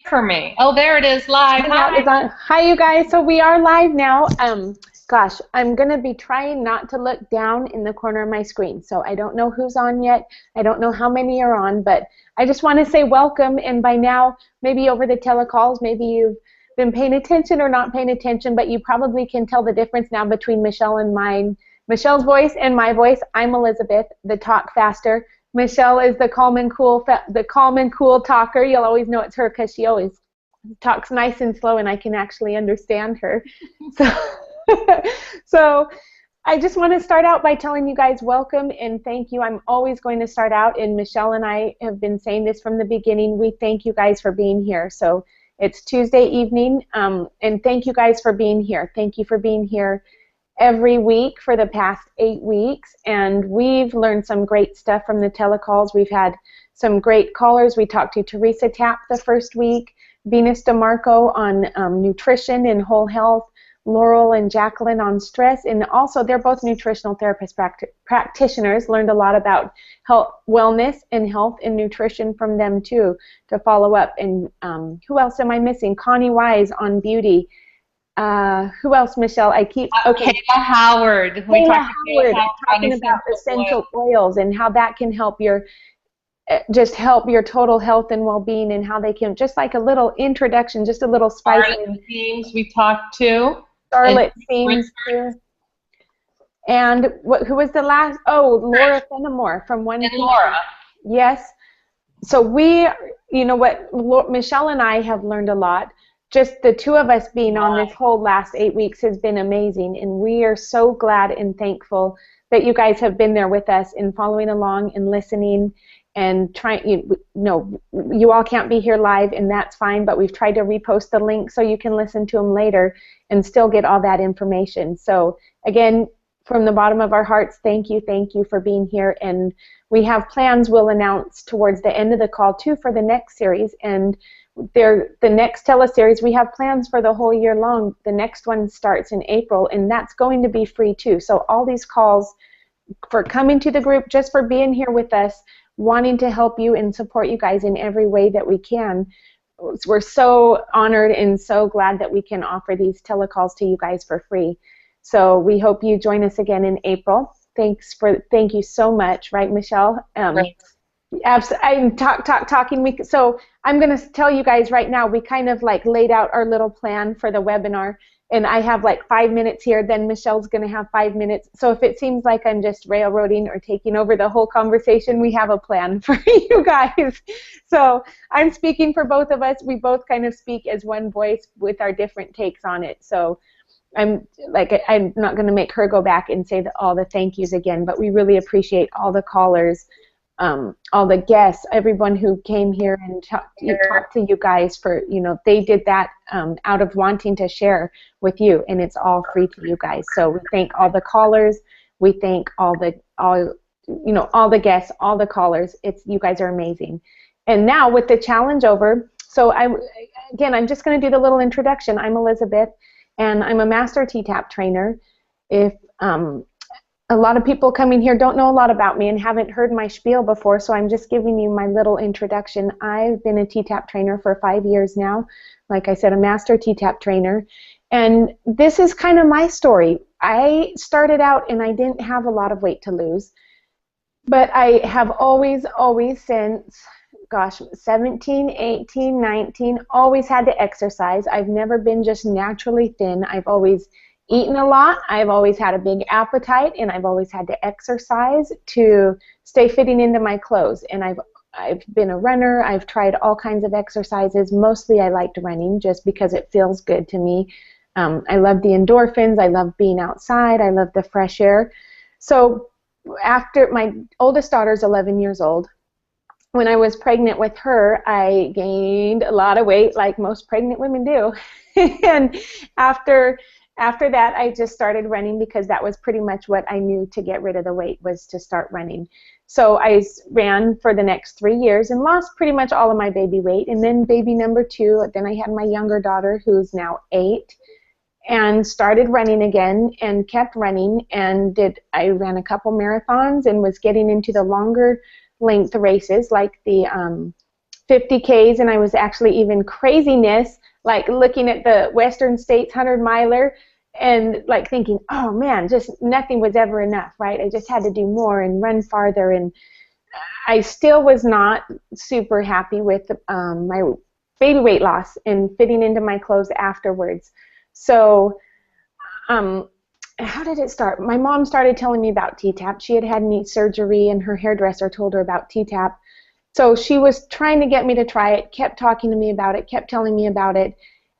For me. Oh, there it is live. Hangout is Hi. on. Hi, you guys. So we are live now. Gosh, I'm gonna be trying not to look down in the corner of my screen. So I don't know who's on yet. I don't know how many are on, but I just want to say welcome. And by now, maybe over the telecalls, maybe you've been paying attention or not paying attention, but you probably can tell the difference now between Michelle and mine. Michelle's voice and my voice. I'm Elizabeth, the talk faster. Michelle is the calm and cool talker. You'll always know it's her because she always talks nice and slow, and I can actually understand her. So, so I just want to start out by telling you guys welcome and thank you. I'm always going to start out, and Michelle and I have been saying this from the beginning. We thank you guys for being here. So it's Tuesday evening, and thank you guys for being here. Thank you for being here every week for the past 8 weeks, and we've learned some great stuff from the telecalls. We've had some great callers. We talked to T-Tapp the first week, Venus DeMarco on nutrition and whole health, Laurel and Jacqueline on stress, and also they're both nutritional therapist practitioners. Learned a lot about health, wellness, and health and nutrition from them too to follow up. And who else am I missing? Connie Wise on beauty. Who else, Michelle? Okay. Kayla Howard. We Kayla talked to Kayla Howard Howard on talking about essential oils and how that can help your just help your total health and well-being, and how they can, just like a little introduction, just a little spice. Charlotte Teams we talked to. Charlotte Seams too. And who was the last? Oh, Laura Fenimore from One. And Laura. Yes. So we, you know what, Michelle and I have learned a lot. Just the two of us being on this whole last 8 weeks has been amazing, and we are so glad and thankful that you guys have been there with us and following along and listening and trying. You all can't be here live, and that's fine, but we've tried to repost the link so you can listen to them later and still get all that information. So again, from the bottom of our hearts, thank you for being here. And we have plans we'll announce towards the end of the call too for the next series, and the next teleseries, we have plans for the whole year long. The next one starts in April, and that's going to be free too. So all these calls for coming to the group, just for being here with us, wanting to help you and support you guys in every way that we can. We're so honored and so glad that we can offer these telecalls to you guys for free. So we hope you join us again in April. Thank you so much, right, Michelle? Right. I'm talking. So I'm going to tell you guys right now, we kind of like laid out our little plan for the webinar, and I have like 5 minutes here, then Michelle's going to have 5 minutes. So if it seems like I'm just railroading or taking over the whole conversation, we have a plan for you guys. So I'm speaking for both of us. We both kind of speak as one voice with our different takes on it. So I'm not going to make her go back and say all the thank yous again, but we really appreciate all the callers, all the guests, everyone who came here and talked to you guys for, they did that out of wanting to share with you, and it's all free to you guys. So we thank all the callers. We thank all the guests, all the callers. You guys are amazing. And now with the challenge over, so I'm just going to do the little introduction. I'm Elizabeth, and I'm a master T-Tapp trainer. If a lot of people coming here don't know a lot about me and haven't heard my spiel before, so I'm just giving you my little introduction. I've been a T-Tapp trainer for 5 years now. Like I said, a master T-Tapp trainer. And this is kind of my story. I started out and I didn't have a lot of weight to lose, but I have always since, 17, 18, 19, always had to exercise. I've never been just naturally thin. I've always eaten a lot. I've always had a big appetite, and I've always had to exercise to stay fitting into my clothes. And I've been a runner. I've tried all kinds of exercises. Mostly I liked running just because it feels good to me. I love the endorphins. I love being outside. I love the fresh air. So after my oldest daughter's 11 years old, when I was pregnant with her, I gained a lot of weight like most pregnant women do. And after that, I just started running because that was pretty much what I knew to get rid of the weight, was to start running. So I ran for the next 3 years and lost pretty much all of my baby weight. And then baby number 2, then I had my younger daughter, who's now 8, and started running again and kept running. And I ran a couple marathons and was getting into the longer length races like the 50 Ks, and I was actually even craziness, like looking at the Western States 100-miler and like thinking, oh man, just nothing was ever enough, right? I just had to do more and run farther, and I still was not super happy with my baby weight loss and fitting into my clothes afterwards. So how did it start? My mom started telling me about T-Tapp. She had had knee surgery, and her hairdresser told her about T-Tapp. So she was trying to get me to try it, kept talking to me about it, kept telling me about it.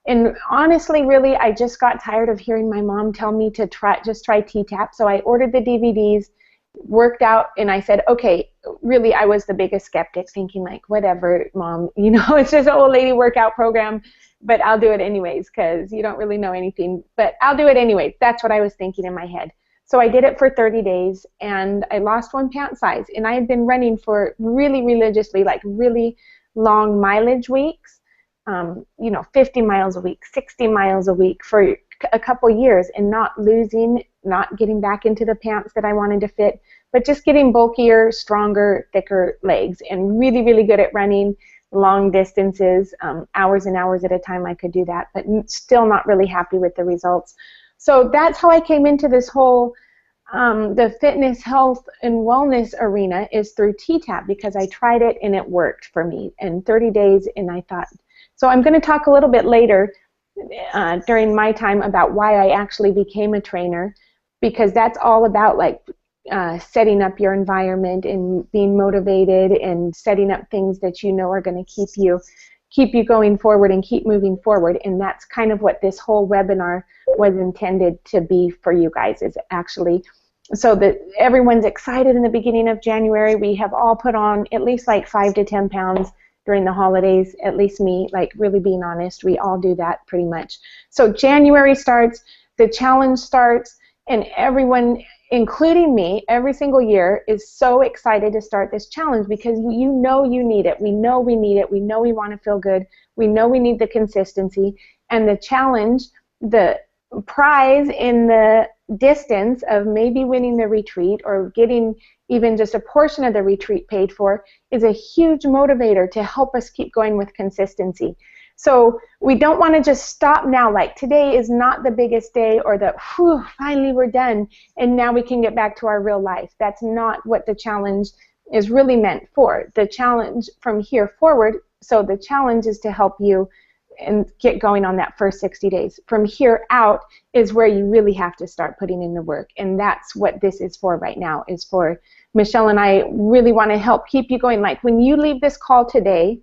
And honestly, really, I just got tired of hearing my mom tell me to just try T-Tapp. So I ordered the DVDs, worked out, and I said, okay, really, I was the biggest skeptic, thinking like, whatever, Mom, you know, it's just an old lady workout program, but I'll do it anyways because you don't really know anything, but I'll do it anyways. That's what I was thinking in my head. So I did it for 30 days, and I lost 1 pound size, and I had been running for really religiously, like really long mileage weeks, you know, 50 miles a week, 60 miles a week for a couple years, and not losing, not getting back into the pants that I wanted to fit, but just getting bulkier, stronger, thicker legs, and really, really good at running long distances, hours and hours at a time I could do that, but still not really happy with the results. So that's how I came into this whole the fitness, health, and wellness arena is through T-Tapp, because I tried it and it worked for me in 30 days, and I thought, so I'm going to talk a little bit later during my time about why I actually became a trainer, because that's all about like setting up your environment and being motivated and setting up things that you know are going to keep you going forward and keep moving forward. And that's kind of what this whole webinar was intended to be for you guys, is actually so that everyone's excited in the beginning of January. We have all put on at least like 5 to 10 pounds during the holidays, at least me, like really being honest, we all do that pretty much. So January starts, the challenge starts, and everyone, including me, every single year is so excited to start this challenge, because you know you need it. We know we need it. We know we want to feel good. We know we need the consistency. And the challenge, the prize in the distance of maybe winning the retreat or getting even just a portion of the retreat paid for, is a huge motivator to help us keep going with consistency. So we don't want to just stop now, like today is not the biggest day, or the whew, finally we're done and now we can get back to our real life. That's not what the challenge is really meant for. The challenge from here forward, so the challenge is to help you and get going on that first 60 days. From here out is where you really have to start putting in the work, and that's what this is for right now, is for Michelle and I really want to help keep you going. Like when you leave this call today,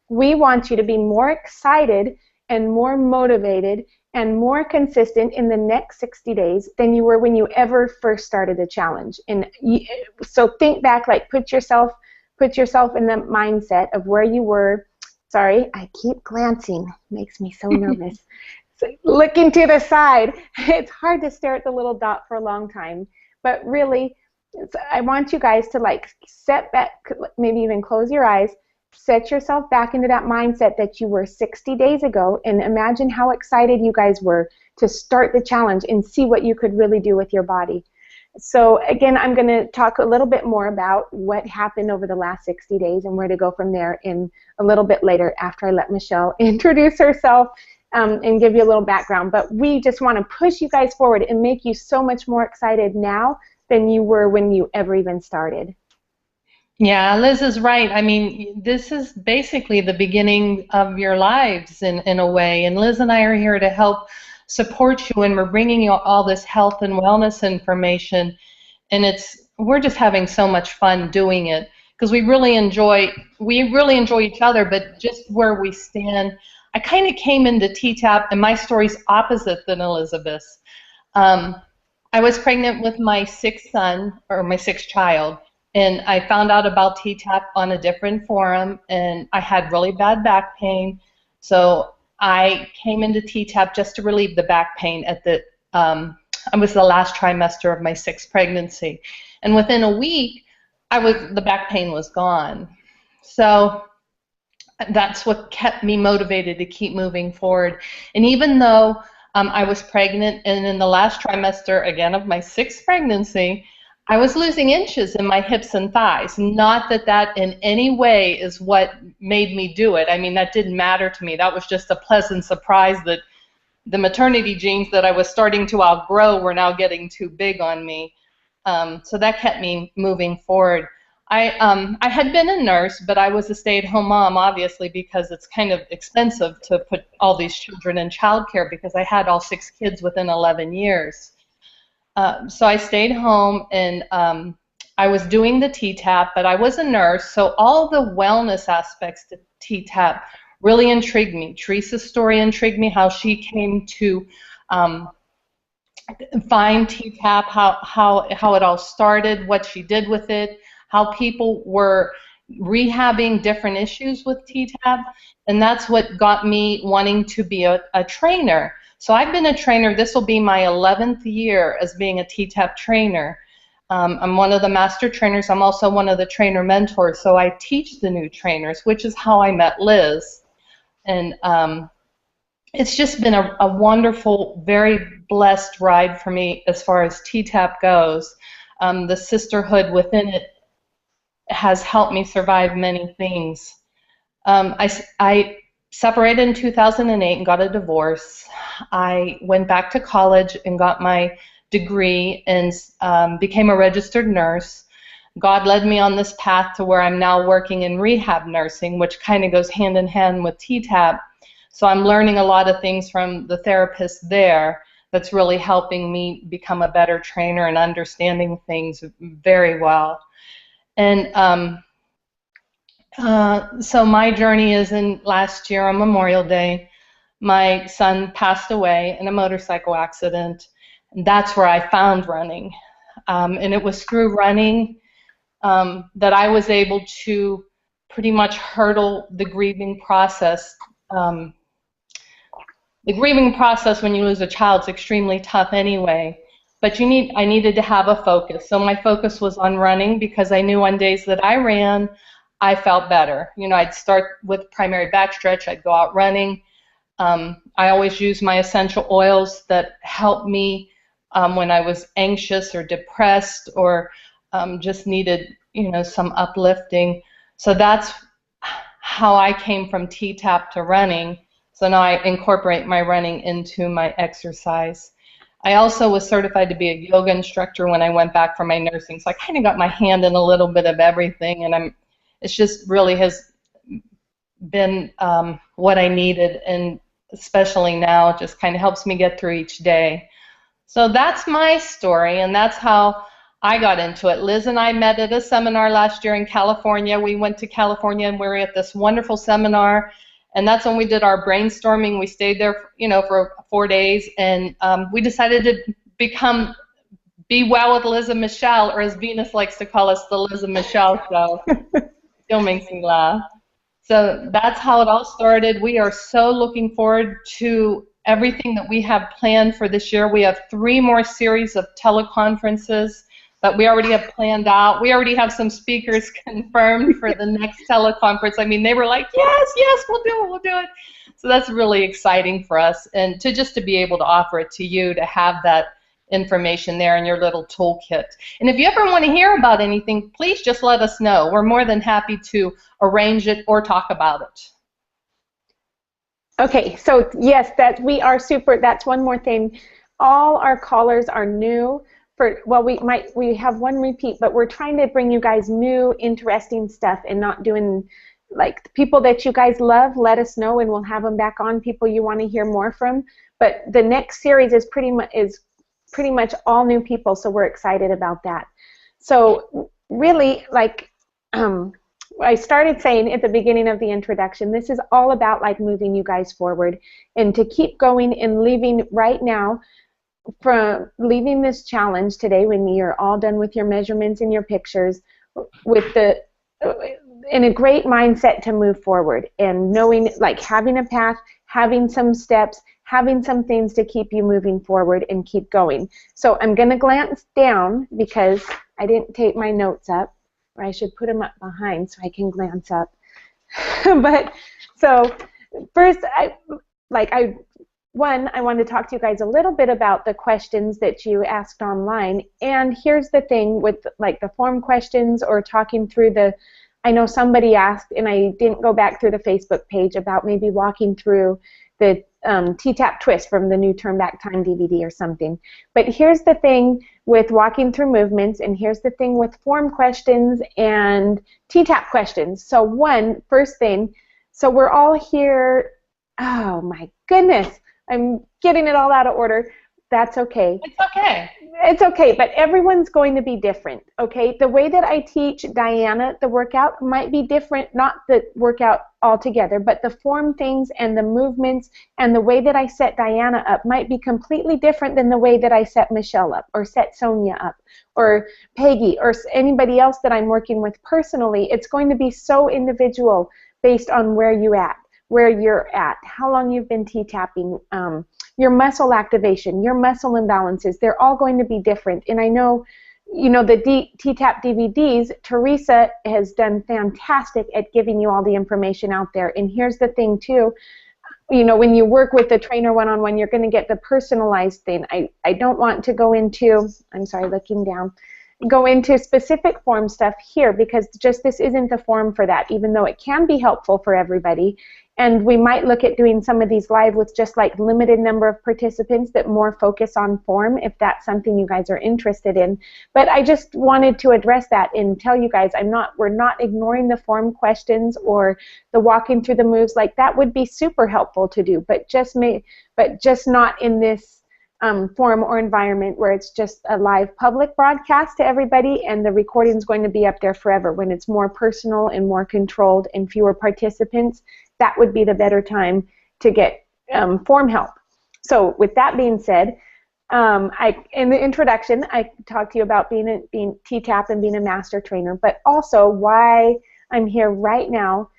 we want you to be more excited and more motivated and more consistent in the next 60 days than you were when you ever first started the challenge. And so think back, like put yourself in the mindset of where you were. Sorry, I keep glancing. Makes me so nervous. So looking to the side. It's hard to stare at the little dot for a long time. But really, I want you guys to like set back, maybe even close your eyes, set yourself back into that mindset that you were 60 days ago, and imagine how excited you guys were to start the challenge and see what you could really do with your body. So again, I'm going to talk a little bit more about what happened over the last 60 days and where to go from there in a little bit later, after I let Michelle introduce herself and give you a little background. But we just want to push you guys forward and make you so much more excited now than you were when you ever even started. Yeah, Liz is right. I mean, this is basically the beginning of your lives in a way, and Liz and I are here to help support you, and we're bringing you all this health and wellness information, and we're just having so much fun doing it, because we really enjoy each other. But just where we stand, I kind of came into T-Tapp, and my story's opposite than Elizabeth's. I was pregnant with my sixth son, or my sixth child, and I found out about T-Tapp on a different forum, and I had really bad back pain, so I came into T-Tapp just to relieve the back pain at it was the last trimester of my sixth pregnancy, and within a week, the back pain was gone. So that's what kept me motivated to keep moving forward. And even though I was pregnant, and in the last trimester again of my sixth pregnancy, I was losing inches in my hips and thighs. Not that that in any way is what made me do it. I mean, that didn't matter to me. That was just a pleasant surprise that the maternity jeans that I was starting to outgrow were now getting too big on me. So that kept me moving forward. I had been a nurse, but I was a stay-at-home mom, obviously, because it's kind of expensive to put all these children in childcare because I had all 6 kids within 11 years. So I stayed home and I was doing the T-Tapp, but I was a nurse, so all the wellness aspects to T-Tapp really intrigued me. Teresa's story intrigued me, how she came to um, find T-Tapp, how it all started, what she did with it, how people were rehabbing different issues with T-Tapp, and that's what got me wanting to be a trainer. So I've been a trainer. This will be my 11th year as being a T-Tapp trainer. I'm one of the master trainers. I'm also one of the trainer mentors, so I teach the new trainers, which is how I met Liz. And it's just been a wonderful, very blessed ride for me as far as T-Tapp goes. The sisterhood within it has helped me survive many things. I separated in 2008 and got a divorce. I went back to college and got my degree and became a registered nurse. God led me on this path to where I'm now working in rehab nursing, which kind of goes hand in hand with T-Tapp. So I'm learning a lot of things from the therapist there that's really helping me become a better trainer and understanding things very well. And so my journey is in last year on Memorial Day, my son passed away in a motorcycle accident. And that's where I found running. And it was through running that I was able to pretty much hurdle the grieving process. The grieving process when you lose a child is extremely tough anyway, but I needed to have a focus. So my focus was on running because I knew on days that I ran, I felt better. You know, I'd start with primary backstretch, I'd go out running. I always use my essential oils that help me when I was anxious or depressed or just needed, you know, some uplifting. So that's how I came from T-Tapp to running. So now I incorporate my running into my exercise. I also was certified to be a yoga instructor when I went back for my nursing. So I kind of got my hand in a little bit of everything, and it's just really has been what I needed, and especially now it just kind of helps me get through each day. So that's my story, and that's how I got into it. Liz and I met at a seminar last year in California. We went to California and we were at this wonderful seminar, and that's when we did our brainstorming. We stayed there, you know, for 4 days, and we decided to be well with Liz and Michelle, or as Venus likes to call us, the Liz and Michelle show. Still makes me laugh. So that's how it all started. We are so looking forward to everything that we have planned for this year. We have 3 more series of teleconferences that we already have planned out. We already have some speakers confirmed for the next teleconference. I mean, they were like, yes, we'll do it. So that's really exciting for us, and to be able to offer it to you, to have that information there in your little toolkit. And if you ever want to hear about anything, please just let us know. We're more than happy to arrange it or talk about it. Okay, so yes, that's one more thing. All our callers are new. We have one repeat, but we're trying to bring you guys new, interesting stuff and not doing, like, the people that you guys love, let us know and we'll have them back on, people you want to hear more from. But the next series is pretty much all new people, so we're excited about that. So really, like I started saying at the beginning of the introduction, this is all about like moving you guys forward and to keep going and leaving right now, from leaving this challenge today when you're all done with your measurements and your pictures in a great mindset to move forward, and knowing, like, having a path, having some steps, having some things to keep you moving forward and keep going. So I'm going to glance down because I didn't take my notes up, or I should put them up behind so I can glance up. But so first, one, I wanted to talk to you guys a little bit about the questions that you asked online. And here's the thing with like the form questions or talking through the, I know somebody asked, and I didn't go back through the Facebook page, about maybe walking through the T-Tapp twist from the new Turn Back Time DVD or something. But here's the thing with walking through movements, and here's the thing with form questions and T-Tapp questions. So first thing, so we're all here, oh my goodness, I'm getting it all out of order. That's okay. It's okay. It's okay, but everyone's going to be different, okay? The way that I teach Diana the workout might be different, not the workout altogether, but the form things and the movements and the way that I set Diana up might be completely different than the way that I set Michelle up or set Sonia up or Peggy or anybody else that I'm working with personally. It's going to be so individual based on where you're at, how long you've been T-tapping, your muscle activation, your muscle imbalances. They're all going to be different. And I know, the T-Tapp DVDs, Teresa has done fantastic at giving you all the information out there. And here's the thing too, when you work with the trainer one-on-one, you're going to get the personalized thing. I don't want to go into, I'm sorry, looking down, go into specific form stuff here because just this isn't the form for that, even though it can be helpful for everybody. And we might look at doing some of these live with just like limited number of participants that more focus on form if that's something you guys are interested in. But I just wanted to address that and tell you guys we're not ignoring the form questions or the walking through the moves. Like that would be super helpful to do, but just not in this forum or environment where it's just a live public broadcast to everybody and the recording is going to be up there forever. When it's more personal and more controlled and fewer participants, that would be the better time to get form help. So with that being said, in the introduction, I talked to you about being T-Tapp and being a master trainer, but also why I'm here right now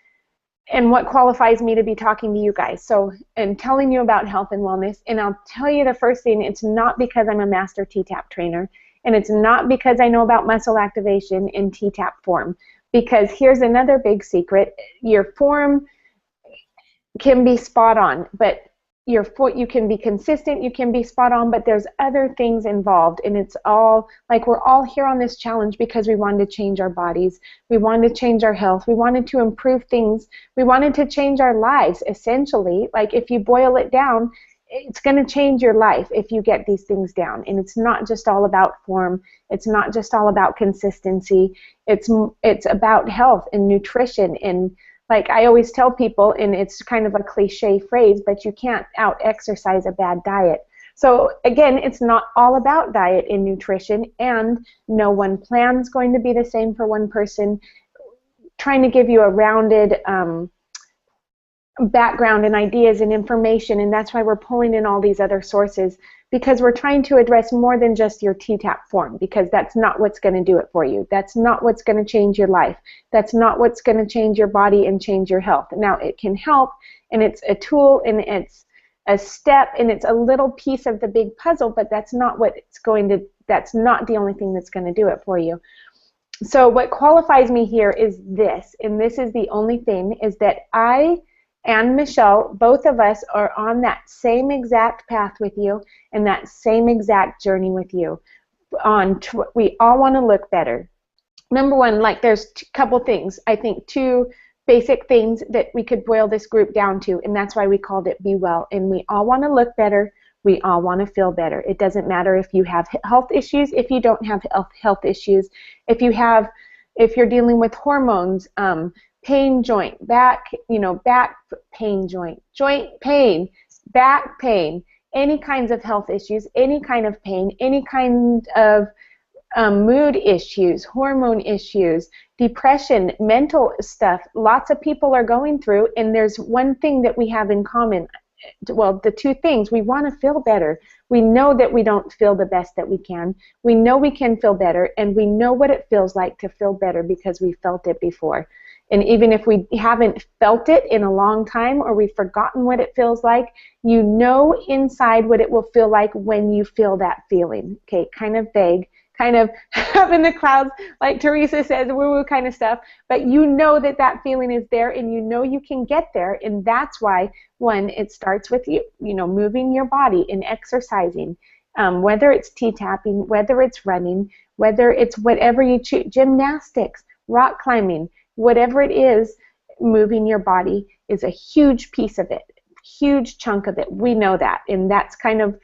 and what qualifies me to be talking to you guys. So, and telling you about health and wellness. And I'll tell you the first thing, it's not because I'm a master T-Tapp trainer, and it's not because I know about muscle activation in T-Tapp form, because here's another big secret. Your form can be spot on, but you can be consistent, you can be spot on, but there's other things involved, and it's all like we're all here on this challenge because we wanted to change our bodies, we wanted to change our health, we wanted to improve things, we wanted to change our lives essentially. Like if you boil it down, it's going to change your life if you get these things down. And it's not just all about form, it's not just all about consistency, it's about health and nutrition. And like I always tell people, and it's kind of a cliche phrase, but you can't out-exercise a bad diet. So again, it's not all about diet and nutrition, and no one plan is going to be the same for one person. Trying to give you a rounded background and ideas and information, and that's why we're pulling in all these other sources, because we're trying to address more than just your T-Tapp form, because that's not what's going to do it for you. That's not what's going to change your life. That's not what's going to change your body and change your health. Now, it can help, and it's a tool, and it's a step, and it's a little piece of the big puzzle, but that's not that's not the only thing that's going to do it for you. So what qualifies me here is this, and this is the only thing, is that I and Michelle, both of us are on that same exact path with you and that same exact journey with you. We all want to look better. Number one, like there's a couple things, I think two basic things that we could boil this group down to, and that's why we called it Be Well. And we all want to look better. We all want to feel better. It doesn't matter if you have health issues, if you don't have health issues, if you're dealing with hormones, pain joint, back pain joint pain, back pain, any kinds of health issues, any kind of pain, any kind of mood issues, hormone issues, depression, mental stuff. Lots of people are going through, and there's one thing that we have in common. Well, the two things, we want to feel better. We know that we don't feel the best that we can. We know we can feel better, and we know what it feels like to feel better because we felt it before. And even if we haven't felt it in a long time or we've forgotten what it feels like, you know inside what it will feel like when you feel that feeling. Okay, kind of vague, kind of up in the clouds, like Teresa says, woo-woo kind of stuff. But you know that that feeling is there, and you know you can get there, and that's why, one, it starts with you know, moving your body and exercising, whether it's T-tapping, whether it's running, whether it's whatever you choose, gymnastics, rock climbing, whatever it is, moving your body is a huge piece of it, huge chunk of it. We know that, and that's kind of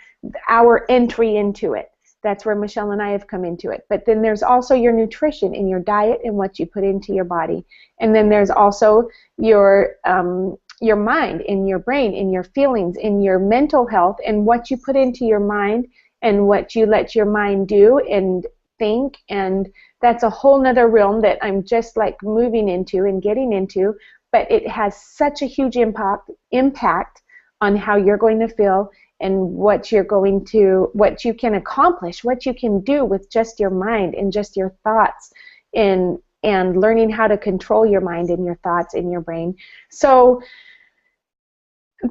our entry into it. That's where Michelle and I have come into it. But then there's also your nutrition and your diet and what you put into your body. And then there's also your mind and your brain and your feelings and your mental health and what you put into your mind and what you let your mind do and think. And that's a whole nother realm that I'm just like moving into and getting into. But it has such a huge impact on how you're going to feel and what you're going to, what you can accomplish, what you can do with just your mind and just your thoughts, and learning how to control your mind and your thoughts in your brain. So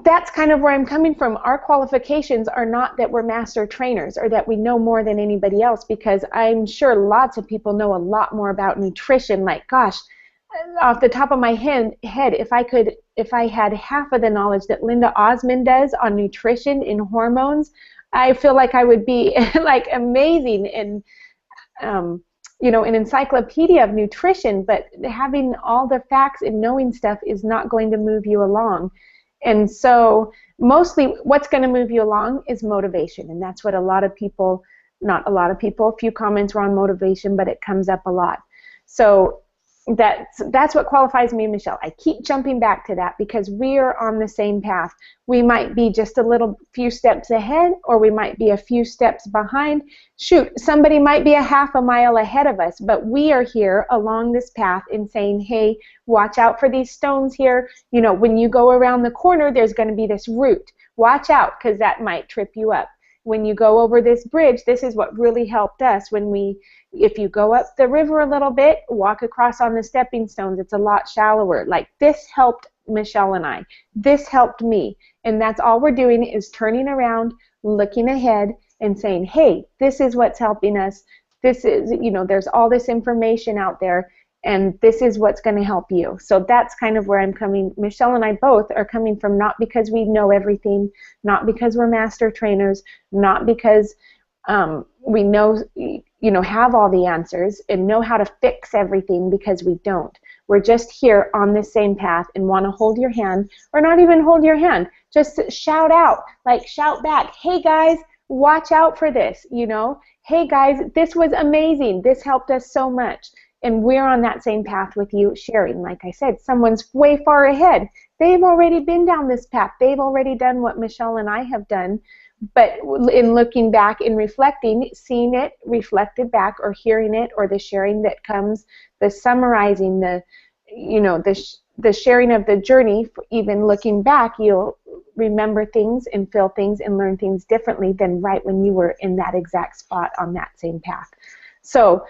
that's kind of where I'm coming from. Our qualifications are not that we're master trainers or that we know more than anybody else, because I'm sure lots of people know a lot more about nutrition. Like, gosh, off the top of my head, if I had half of the knowledge that Linda Osmond does on nutrition and hormones, I feel like I would be like amazing and you know, an encyclopedia of nutrition. But having all the facts and knowing stuff is not going to move you along. And so mostly what's going to move you along is motivation, and that's what a lot of people, not a lot of people, a few comments were on motivation, but it comes up a lot. So that's what qualifies me and Michelle. I keep jumping back to that because we are on the same path. We might be just a little few steps ahead, or we might be a few steps behind. Shoot, somebody might be a half a mile ahead of us, but we are here along this path and saying, hey, watch out for these stones here. You know, when you go around the corner, there's going to be this root. Watch out, because that might trip you up. When you go over this bridge, this is what really helped us when if you go up the river a little bit, walk across on the stepping stones, it's a lot shallower. Like, this helped Michelle and I. This helped me. And that's all we're doing, is turning around, looking ahead, and saying, hey, this is what's helping us. This is, you know, there's all this information out there, and this is what's going to help you. So that's kind of where I'm coming. Michelle and I both are coming from, not because we know everything, not because we're master trainers, not because we know, you know, have all the answers and know how to fix everything, because we don't. We're just here on this same path and want to hold your hand, or not even hold your hand, just shout out, like shout back, hey guys, watch out for this, you know, hey guys, this was amazing, this helped us so much. And we're on that same path with you, sharing. Like I said, someone's way far ahead. They've already been down this path. They've already done what Michelle and I have done. But in looking back and reflecting, seeing it reflected back, or hearing it, or the sharing that comes, the summarizing, the, you know, the sharing of the journey, even looking back, you'll remember things and feel things and learn things differently than right when you were in that exact spot on that same path. So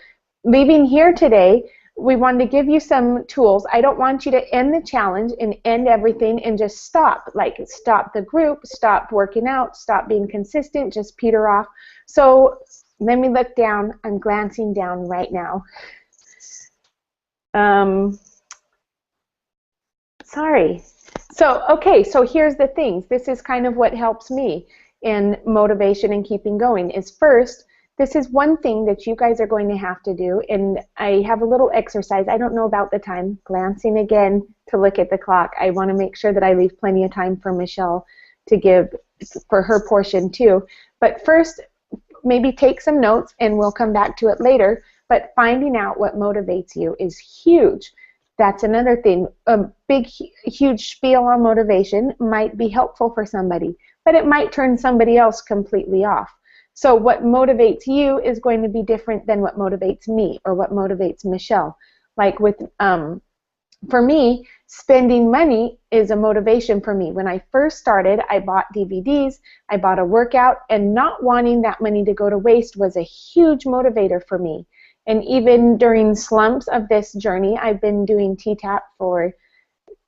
leaving here today, we wanted to give you some tools. I don't want you to end the challenge and end everything and just stop, like stop the group, stop working out, stop being consistent, just peter off. So let me look down. I'm glancing down right now. Sorry. So, okay, so here's the things. This is kind of what helps me in motivation and keeping going, is first, this is one thing that you guys are going to have to do, and I have a little exercise. I don't know about the time. Glancing again to look at the clock. I want to make sure that I leave plenty of time for Michelle to give for her portion too. But first, maybe take some notes, and we'll come back to it later. But finding out what motivates you is huge. That's another thing. A big, huge spiel on motivation might be helpful for somebody, but it might turn somebody else completely off. So what motivates you is going to be different than what motivates me or what motivates Michelle. Like with, for me, spending money is a motivation for me. When I first started, I bought DVDs, I bought a workout, and not wanting that money to go to waste was a huge motivator for me. And even during slumps of this journey, I've been doing T-Tapp for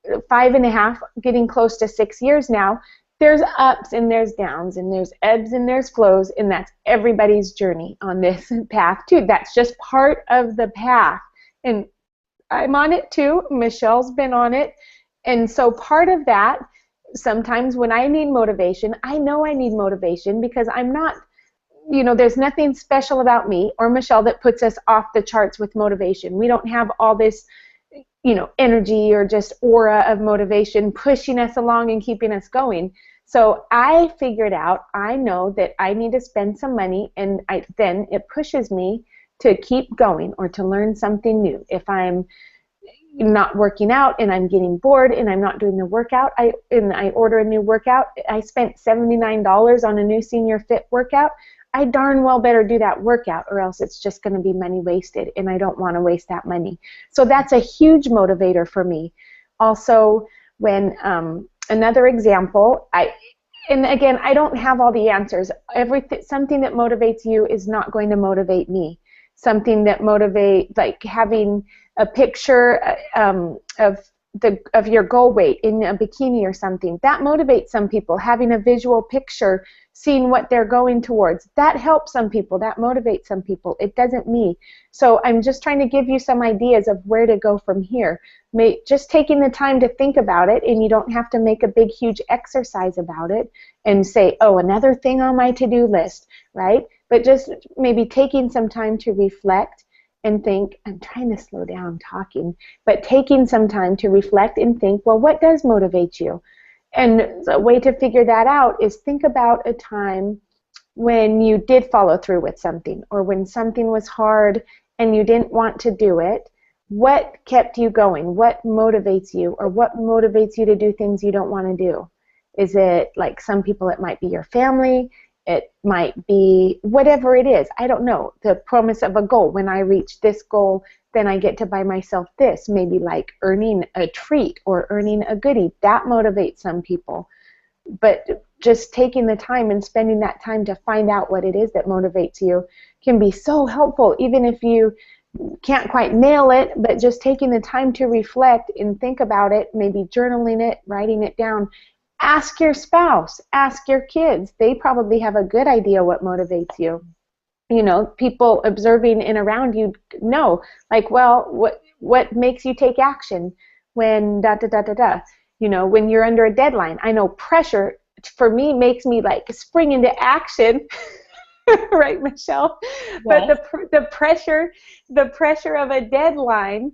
5.5, getting close to 6 years now. there's ups and there's downs and there's ebbs and there's flows, and that's everybody's journey on this path too. That's just part of the path. And I'm on it too. Michelle's been on it. And so part of that, sometimes when I need motivation, I know I need motivation because I'm not, there's nothing special about me or Michelle that puts us off the charts with motivation. We don't have all this, energy or just aura of motivation pushing us along and keeping us going. So I figured out, I know that I need to spend some money, and then it pushes me to keep going or to learn something new. If I'm not working out and I'm getting bored and I'm not doing the workout, I order a new workout. I spent $79 on a new Senior Fit workout. I darn well better do that workout, or else it's just going to be money wasted, and I don't want to waste that money. So that's a huge motivator for me. Also, when another example, and again, I don't have all the answers. Something that motivates you is not going to motivate me. Something that motivates, like having a picture of your goal weight in a bikini or something, that motivates some people. Having a visual picture, seeing what they're going towards, that helps some people, that motivates some people. It doesn't me. So I'm just trying to give you some ideas of where to go from here. Just taking the time to think about it, and you don't have to make a big huge exercise about it and say, oh, another thing on my to-do list, right? But just maybe taking some time to reflect and think. I'm trying to slow down talking, but taking some time to reflect and think, well, what does motivate you? And a way to figure that out is think about a time when you did follow through with something, or when something was hard and you didn't want to do it. What kept you going? What motivates you? Or what motivates you to do things you don't want to do? Is it, like some people, it might be your family. It might be whatever it is. I don't know. The promise of a goal. When I reach this goal, then I get to buy myself this. Maybe like earning a treat or earning a goodie. That motivates some people. But just taking the time and spending that time to find out what it is that motivates you can be so helpful, even if you can't quite nail it. But just taking the time to reflect and think about it, maybe journaling it, writing it down. Ask your spouse, ask your kids. They probably have a good idea what motivates you. People observing and around you know, like, well, what makes you take action when da da da da da. When you're under a deadline. I know pressure for me makes me like spring into action. Right, Michelle? Yes. But the pressure of a deadline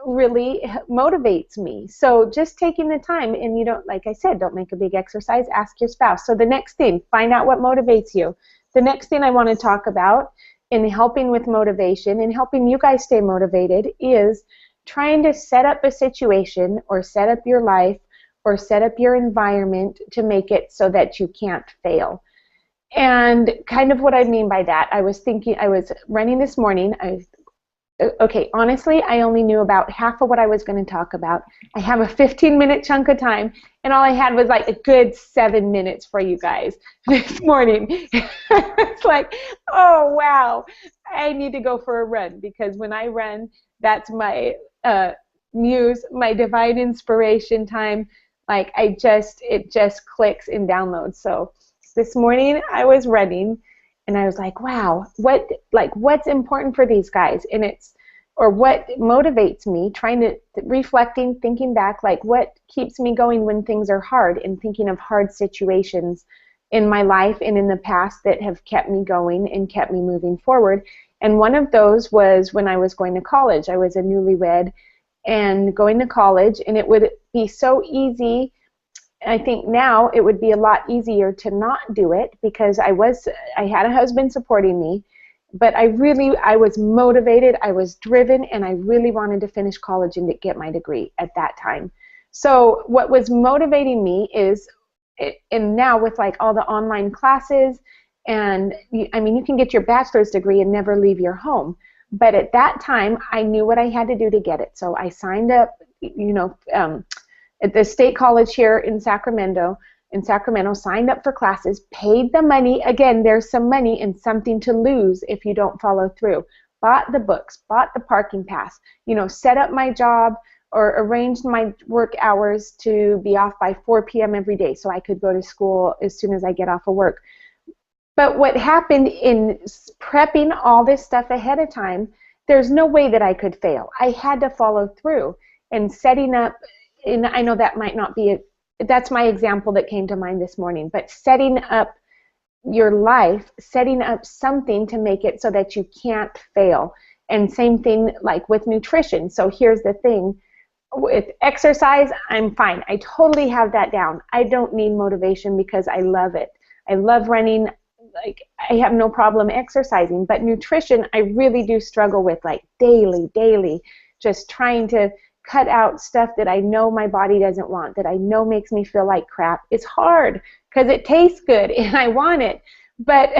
really motivates me. So just taking the time, and you don't, like I said, don't make a big exercise, ask your spouse. So the next thing, find out what motivates you. The next thing I want to talk about in helping with motivation and helping you guys stay motivated is trying to set up a situation or set up your life or set up your environment to make it so that you can't fail. And kind of what I mean by that, I was running this morning. Okay, honestly, I only knew about half of what I was going to talk about. I have a 15-minute chunk of time, and all I had was like a good 7 minutes for you guys this morning. It's like, oh, wow, I need to go for a run, because when I run, that's my muse, my divine inspiration time. Like, it just clicks and downloads. So this morning I was running, and I was like, wow, what's important for these guys? And or what motivates me, reflecting, thinking back, like what keeps me going when things are hard, and thinking of hard situations in my life and in the past that have kept me going and kept me moving forward. And one of those was when I was going to college. I was a newlywed and going to college, and it would be so easy. I think now it would be a lot easier to not do it, because I had a husband supporting me, but I was motivated, I was driven, and I really wanted to finish college and to get my degree at that time. So what was motivating me is, and now with like all the online classes, and I mean, you can get your bachelor's degree and never leave your home. But at that time, I knew what I had to do to get it. So I signed up, at the state college here in Sacramento, signed up for classes, paid the money. Again, there's some money and something to lose if you don't follow through. Bought the books, bought the parking pass, set up my job, or arranged my work hours to be off by 4 p.m. every day so I could go to school as soon as I get off of work. But what happened in prepping all this stuff ahead of time, there's no way that I could fail. I had to follow through and setting up, and I know that might not be, that's my example that came to mind this morning, but setting up your life, setting up something to make it so that you can't fail. And same thing like with nutrition. So here's the thing. With exercise, I'm fine. I totally have that down. I don't need motivation because I love it. I love running. Like, I have no problem exercising. But nutrition, I really do struggle with, like daily, just trying to cut out stuff that I know my body doesn't want, that I know makes me feel like crap. It's hard because it tastes good and I want it. But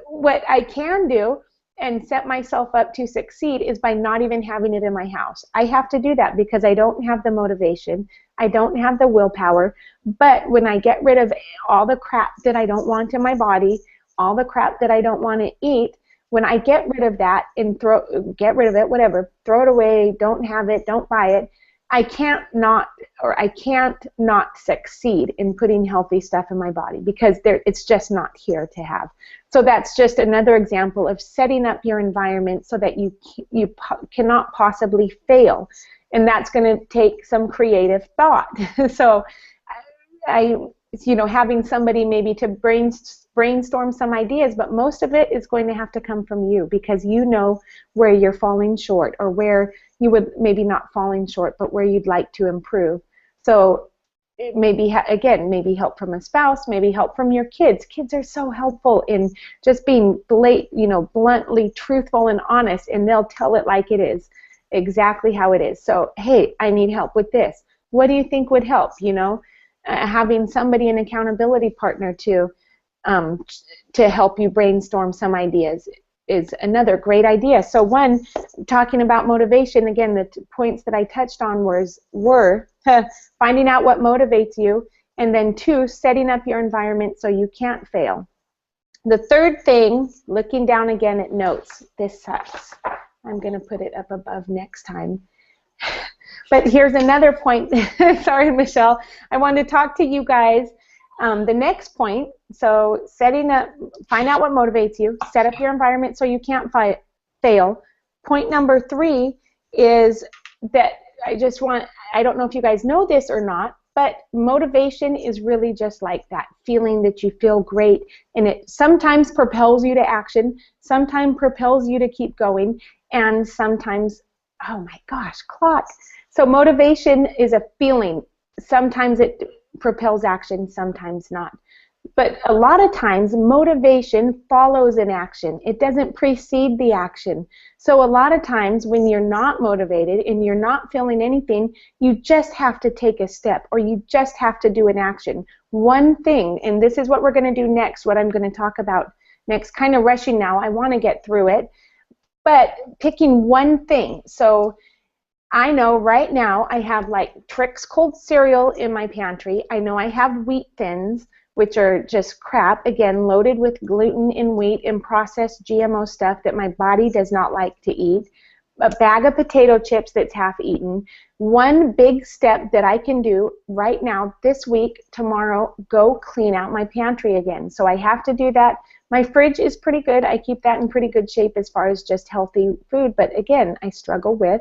what I can do and set myself up to succeed is by not even having it in my house. I have to do that because I don't have the motivation. I don't have the willpower. But when I get rid of all the crap that I don't want in my body, all the crap that I don't want to eat, when I get rid of that and get rid of it, whatever, throw it away, don't have it, don't buy it, I can't not succeed in putting healthy stuff in my body because it's just not here to have. So that's just another example of setting up your environment so that you cannot possibly fail. And that's going to take some creative thought. So having somebody maybe to brainstorm some ideas, but most of it is going to have to come from you because you know where you're falling short or where you would maybe not falling short, but where you'd like to improve. So maybe help from a spouse, maybe help from your kids. Kids are so helpful in just being bluntly truthful and honest, and they'll tell it like it is, exactly how it is. So, hey, I need help with this. What do you think would help? Having somebody, an accountability partner to help you brainstorm some ideas is another great idea. So one, talking about motivation, again, the points that I touched on were finding out what motivates you, and then two, setting up your environment so you can't fail. The third thing, looking down again at notes, this sucks. I'm going to put it up above next time. But here's another point. Sorry, Michelle. I want to talk to you guys. The next point, so find out what motivates you, set up your environment so you can't fail. Point number 3 is that I don't know if you guys know this or not, but motivation is really just like that feeling that you feel great, and it sometimes propels you to action, sometimes propels you to keep going, and sometimes, oh my gosh, clock. So motivation is a feeling. Sometimes it propels action, sometimes not. But a lot of times motivation follows an action. It doesn't precede the action. So a lot of times when you're not motivated and you're not feeling anything, you just have to take a step, or you just have to do an action. One thing, and this is what we're going to do next, what I'm going to talk about next, kind of rushing now, I want to get through it, but picking one thing. So I know right now I have like Trix cold cereal in my pantry. I know I have Wheat Thins, which are just crap, again, loaded with gluten and wheat and processed GMO stuff that my body does not like to eat. A bag of potato chips that's half eaten. One big step that I can do right now, this week, tomorrow, go clean out my pantry again. So I have to do that. My fridge is pretty good. I keep that in pretty good shape as far as just healthy food. But again, I struggle with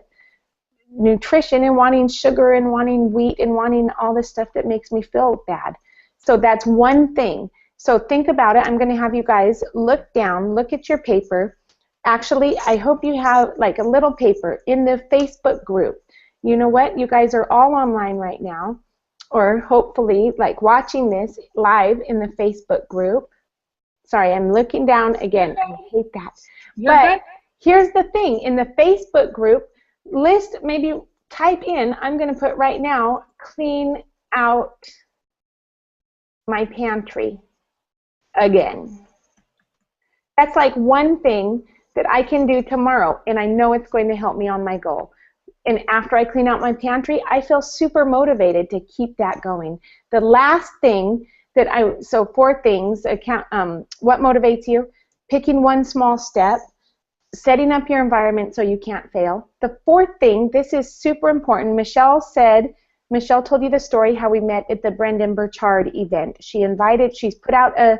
nutrition and wanting sugar and wanting wheat and wanting all this stuff that makes me feel bad. So that's one thing. So think about it. I'm going to have you guys look down, look at your paper. Actually, I hope you have like a little paper in the Facebook group. You know what? You guys are all online right now, or hopefully like watching this live in the Facebook group. Sorry, I'm looking down again. I hate that. But here's the thing. In the Facebook group, maybe type in, I'm going to put right now, clean out my pantry again. That's like one thing that I can do tomorrow, and I know it's going to help me on my goal. And after I clean out my pantry, I feel super motivated to keep that going. The last thing so 4 things, what motivates you? Picking one small step, setting up your environment so you can't fail. The fourth thing, this is super important. Michelle told you the story how we met at the Brendan Burchard event. She's put out a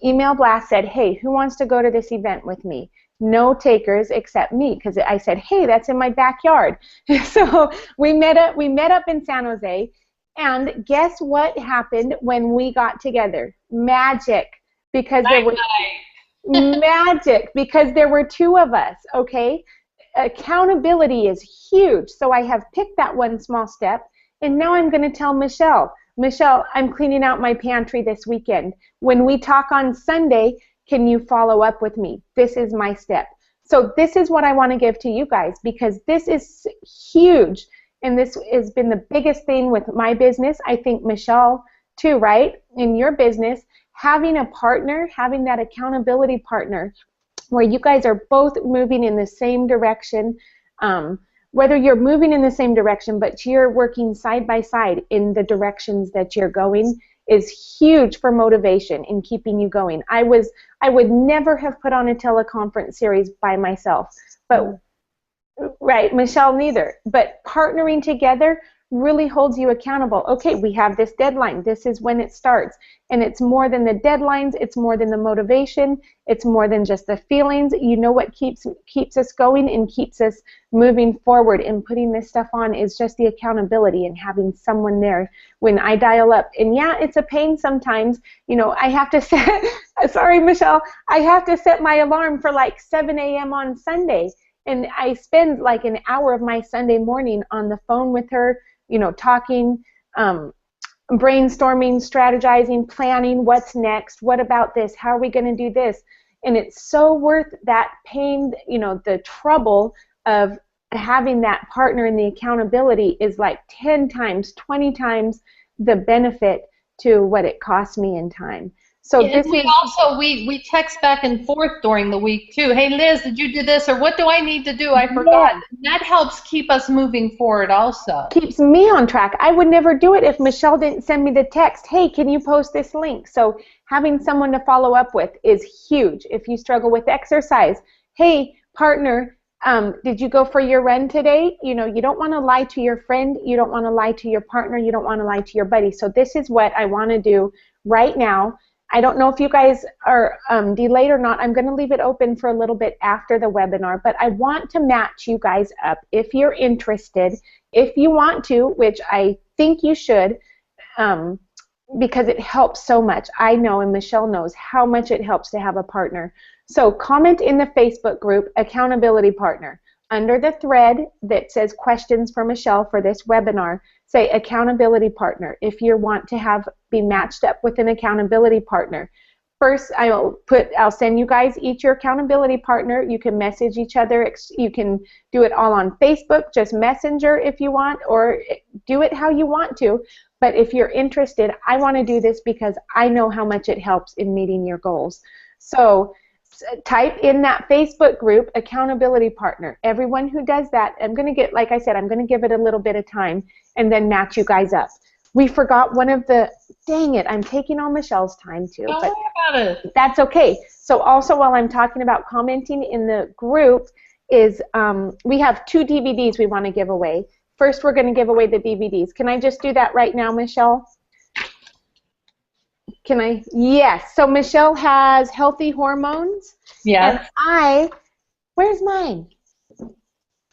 email blast, said, hey, who wants to go to this event with me? No takers except me, because I said, hey, that's in my backyard. So we met up in San Jose, and guess what happened when we got together? Magic, because there was magic, because there were two of us, okay? Accountability is huge. So I have picked that one small step, and now I'm going to tell Michelle, I'm cleaning out my pantry this weekend. When we talk on Sunday, can you follow up with me? This is my step. So this is what I want to give to you guys, because this is huge, and this has been the biggest thing with my business. I think Michelle too, right? In your business, having a partner, having that accountability partner where you guys are both moving in the same direction, whether you're moving in the same direction, but you're working side by side in the directions that you're going, is huge for motivation in keeping you going. I would never have put on a teleconference series by myself, but right, Michelle neither. But partnering together really holds you accountable. Okay, we have this deadline. This is when it starts. And it's more than the deadlines. It's more than the motivation. It's more than just the feelings. You know what keeps us going and keeps us moving forward and putting this stuff on is just the accountability and having someone there when I dial up. And yeah, it's a pain sometimes. You know, I have to set, sorry, Michelle, I have to set my alarm for like 7 a.m. on Sunday. And I spend like an hour of my Sunday morning on the phone with her, you know, talking, brainstorming, strategizing, planning, what's next, what about this, how are we going to do this? And it's so worth that pain, you know, the trouble of having that partner, and the accountability is like 10 times, 20 times the benefit to what it costs me in time. So and we text back and forth during the week too. Hey Liz, did you do this, or what do I need to do? I forgot. Yeah. That helps keep us moving forward also. Keeps me on track. I would never do it if Michelle didn't send me the text, hey, can you post this link? So having someone to follow up with is huge. If you struggle with exercise, hey, partner, did you go for your run today? You know, you don't want to lie to your friend. You don't want to lie to your partner. You don't want to lie to your buddy. So this is what I want to do right now. I don't know if you guys are delayed or not. I'm going to leave it open for a little bit after the webinar, but I want to match you guys up if you're interested, if you want to, which I think you should, because it helps so much. I know, and Michelle knows how much it helps to have a partner. So comment in the Facebook group, Accountability Partner. Under the thread that says questions for Michelle for this webinar, say accountability partner if you want to be matched up with an accountability partner. First, I'll send you guys each your accountability partner. You can message each other. You can do it all on Facebook, just Messenger if you want, or do it how you want to. But if you're interested, I want to do this because I know how much it helps in meeting your goals. So type in that Facebook group, accountability partner. Everyone who does that, like I said, I'm going to give it a little bit of time and then match you guys up. We forgot one of the, dang it, I'm taking all Michelle's time too. Don't but worry about it. That's okay. So also while I'm talking about commenting in the group is we have 2 DVDs we want to give away. First, we're going to give away the DVDs. Can I just do that right now, Michelle? Can I? Yes. So Michelle has Healthy Hormones. Yes. And where's mine?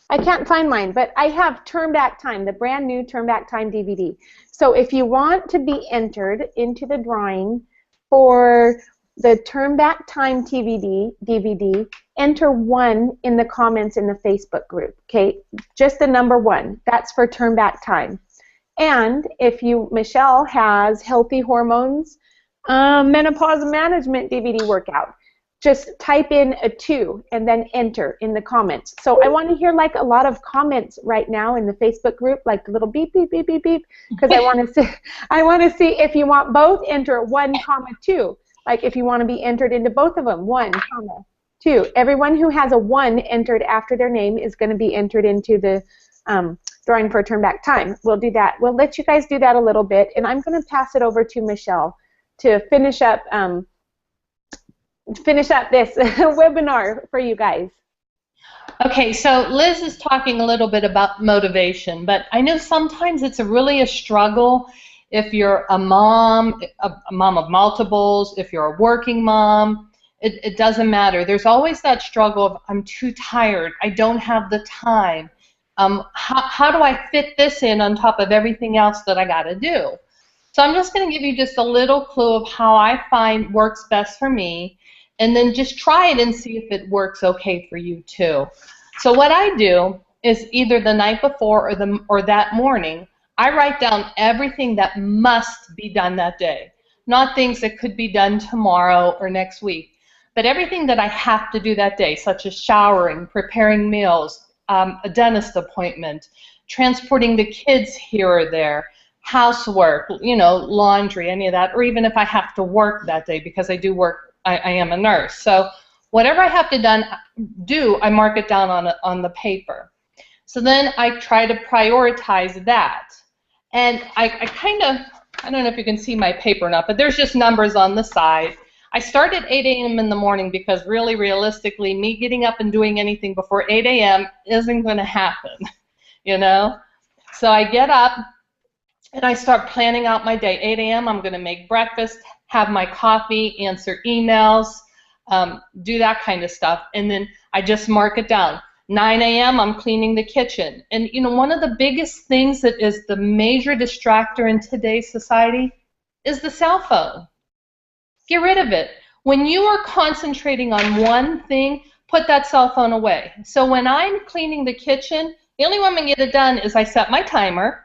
I can't find mine, but I have Turn Back Time, the brand new Turn Back Time DVD. So if you want to be entered into the drawing for the Turn Back Time DVD, enter 1 in the comments in the Facebook group, okay? Just the number 1. That's for Turn Back Time. And if Michelle has Healthy Hormones, Menopause Management DVD workout, just type in a 2 and then enter in the comments. So I want to hear like a lot of comments right now in the Facebook group, like the little beep, beep, beep, beep, beep, because I want to see if you want both, enter 1, 2. Like if you want to be entered into both of them, 1, 2. Everyone who has a 1 entered after their name is going to be entered into the drawing for Turn Back Time. We'll do that. We'll let you guys do that a little bit, and I'm going to pass it over to Michelle to finish up this webinar for you guys. Okay, so Liz is talking a little bit about motivation, but I know sometimes it's really a struggle if you're a mom of multiples, if you're a working mom, it doesn't matter. There's always that struggle of I'm too tired, I don't have the time. How do I fit this in on top of everything else that I got to do? So I'm just going to give you just a little clue of how I find works best for me, and then just try it and see if it works okay for you too. So what I do is either the night before or that morning, I write down everything that must be done that day, not things that could be done tomorrow or next week, but everything that I have to do that day, such as showering, preparing meals, a dentist appointment, transporting the kids here or there, housework, laundry, any of that, or even if I have to work that day because I do work, I am a nurse. So whatever I have to do, I mark it down on the paper. So then I try to prioritize that. And I kind of, I don't know if you can see my paper or not, but there's just numbers on the side. I start at 8 a.m. in the morning because really, realistically, me getting up and doing anything before 8 a.m. isn't going to happen, you know? So I get up and I start planning out my day. 8 a.m. I'm going to make breakfast, have my coffee, answer emails, do that kind of stuff. And then I just mark it down. 9 a.m. I'm cleaning the kitchen. And one of the biggest things that is the major distractor in today's society is the cell phone. Get rid of it. When you are concentrating on one thing, put that cell phone away. So when I'm cleaning the kitchen, the only way I'm going to get it done is I set my timer,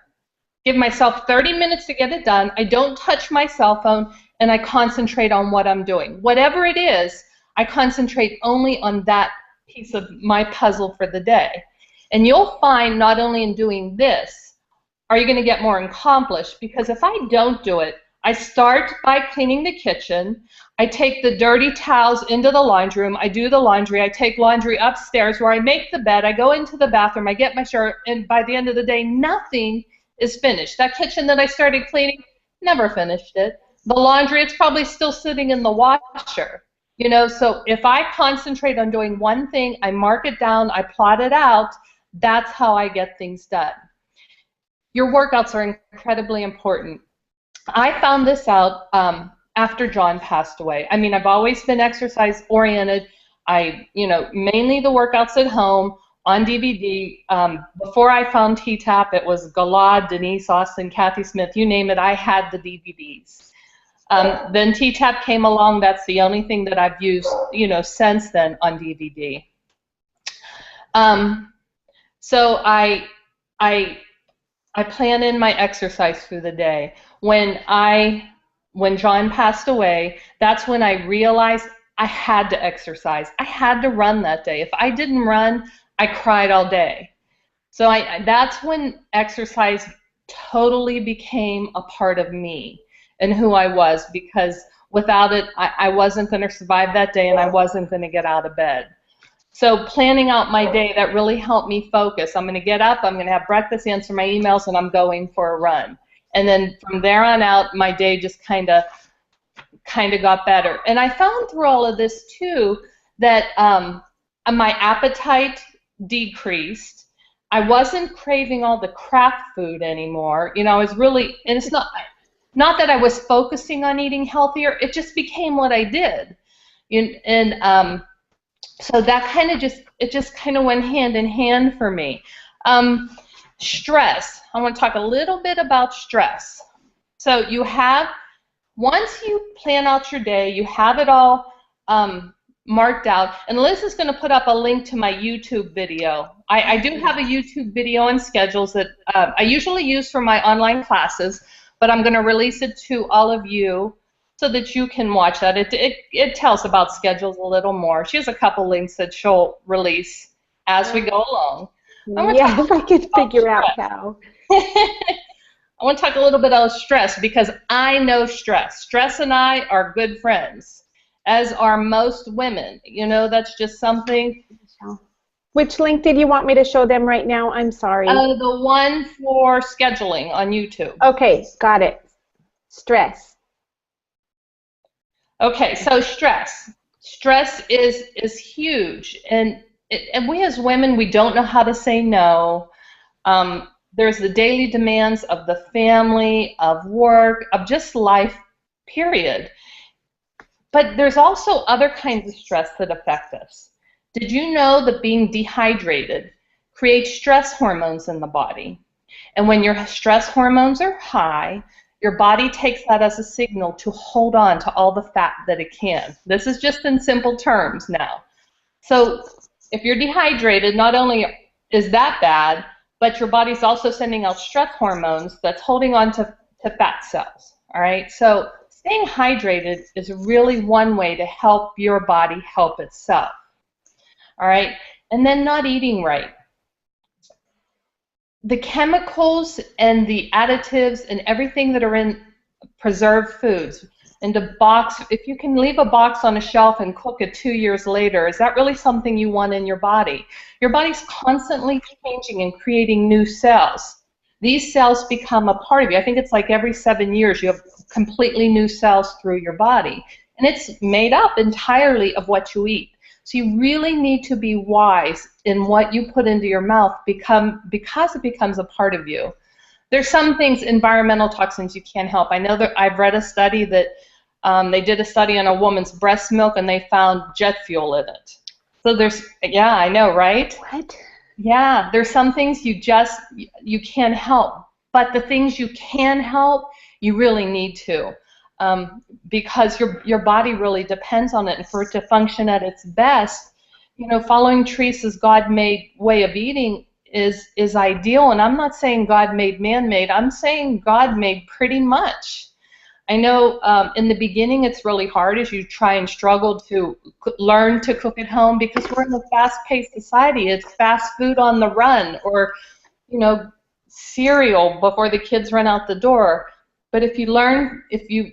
give myself 30 minutes to get it done. I don't touch my cell phone, and I concentrate on what I'm doing. Whatever it is, I concentrate only on that piece of my puzzle for the day. And you'll find not only in doing this are you going to get more accomplished, because if I don't do it, I start by cleaning the kitchen. I take the dirty towels into the laundry room. I do the laundry. I take laundry upstairs where I make the bed. I go into the bathroom. I get my shower. And by the end of the day, nothing is finished. That kitchen that I started cleaning, never finished it. The laundry, it's probably still sitting in the washer. So if I concentrate on doing one thing, I mark it down, I plot it out, that's how I get things done. Your workouts are incredibly important. I found this out after John passed away. I mean, I've always been exercise oriented. Mainly the workouts at home on DVD. Before I found T-Tapp, it was Galad, Denise Austin, Kathy Smith, you name it, I had the DVDs. Then T-Tapp came along. That's the only thing that I've used, since then on DVD. So I plan in my exercise through the day. When John passed away, that's when I realized I had to exercise. I had to run that day. If I didn't run, I cried all day. So that's when exercise totally became a part of me and who I was, because without it, I wasn't going to survive that day, and I wasn't going to get out of bed. So planning out my day, that really helped me focus. I'm going to get up, I'm going to have breakfast, answer my emails, and I'm going for a run. And then from there on out, my day just kind of got better. And I found through all of this too that my appetite decreased. I wasn't craving all the crap food anymore. I was really, and it's not that I was focusing on eating healthier, it just became what I did. So that kind of went hand in hand for me. Stress. I want to talk a little bit about stress. So once you plan out your day, you have it all marked out, and Liz is going to put up a link to my YouTube video. I do have a YouTube video and schedules that I usually use for my online classes, but I'm going to release it to all of you so that you can watch that. It tells about schedules a little more. She has a couple links that she'll release as we go along. Yeah, if I could figure out how. I want to talk a little bit about stress, because I know stress. Stress and I are good friends, as are most women. That's just something. Which link did you want me to show them right now? I'm sorry. The one for scheduling on YouTube. Okay, got it. Stress. Okay, so stress. Stress is huge, and and we as women, we don't know how to say no. There's the daily demands of the family, of work, of just life, period. But there's also other kinds of stress that affect us. Did you know that being dehydrated creates stress hormones in the body? And when your stress hormones are high, your body takes that as a signal to hold on to all the fat that it can. This is just in simple terms now. So if you're dehydrated, not only is that bad, but your body's also sending out stress hormones that's holding on to fat cells. All right? So staying hydrated is really one way to help your body help itself. All right? And then not eating right. The chemicals and the additives and everything that are in preserved foods, and a box, if you can leave a box on a shelf and cook it 2 years later, is that really something you want in your body? Your body's constantly changing and creating new cells. These cells become a part of you. I think it's like every 7 years you have completely new cells through your body. And it's made up entirely of what you eat. So you really need to be wise in what you put into your mouth because it becomes a part of you. There's some things, environmental toxins, you can't help. I know that I've read a study that they did a study on a woman's breast milk and they found jet fuel in it. So there's, yeah, I know, right? What? Yeah, there's some things you can't help. But the things you can help, you really need to. Because your body really depends on it, and for it to function at its best, you know, following Teresa's God-made way of eating is ideal. And I'm not saying God made man-made. I'm saying God made pretty much. I know in the beginning it's really hard as you try and struggle to learn to cook at home because we're in a fast-paced society. It's fast food on the run, or you know, cereal before the kids run out the door. But if you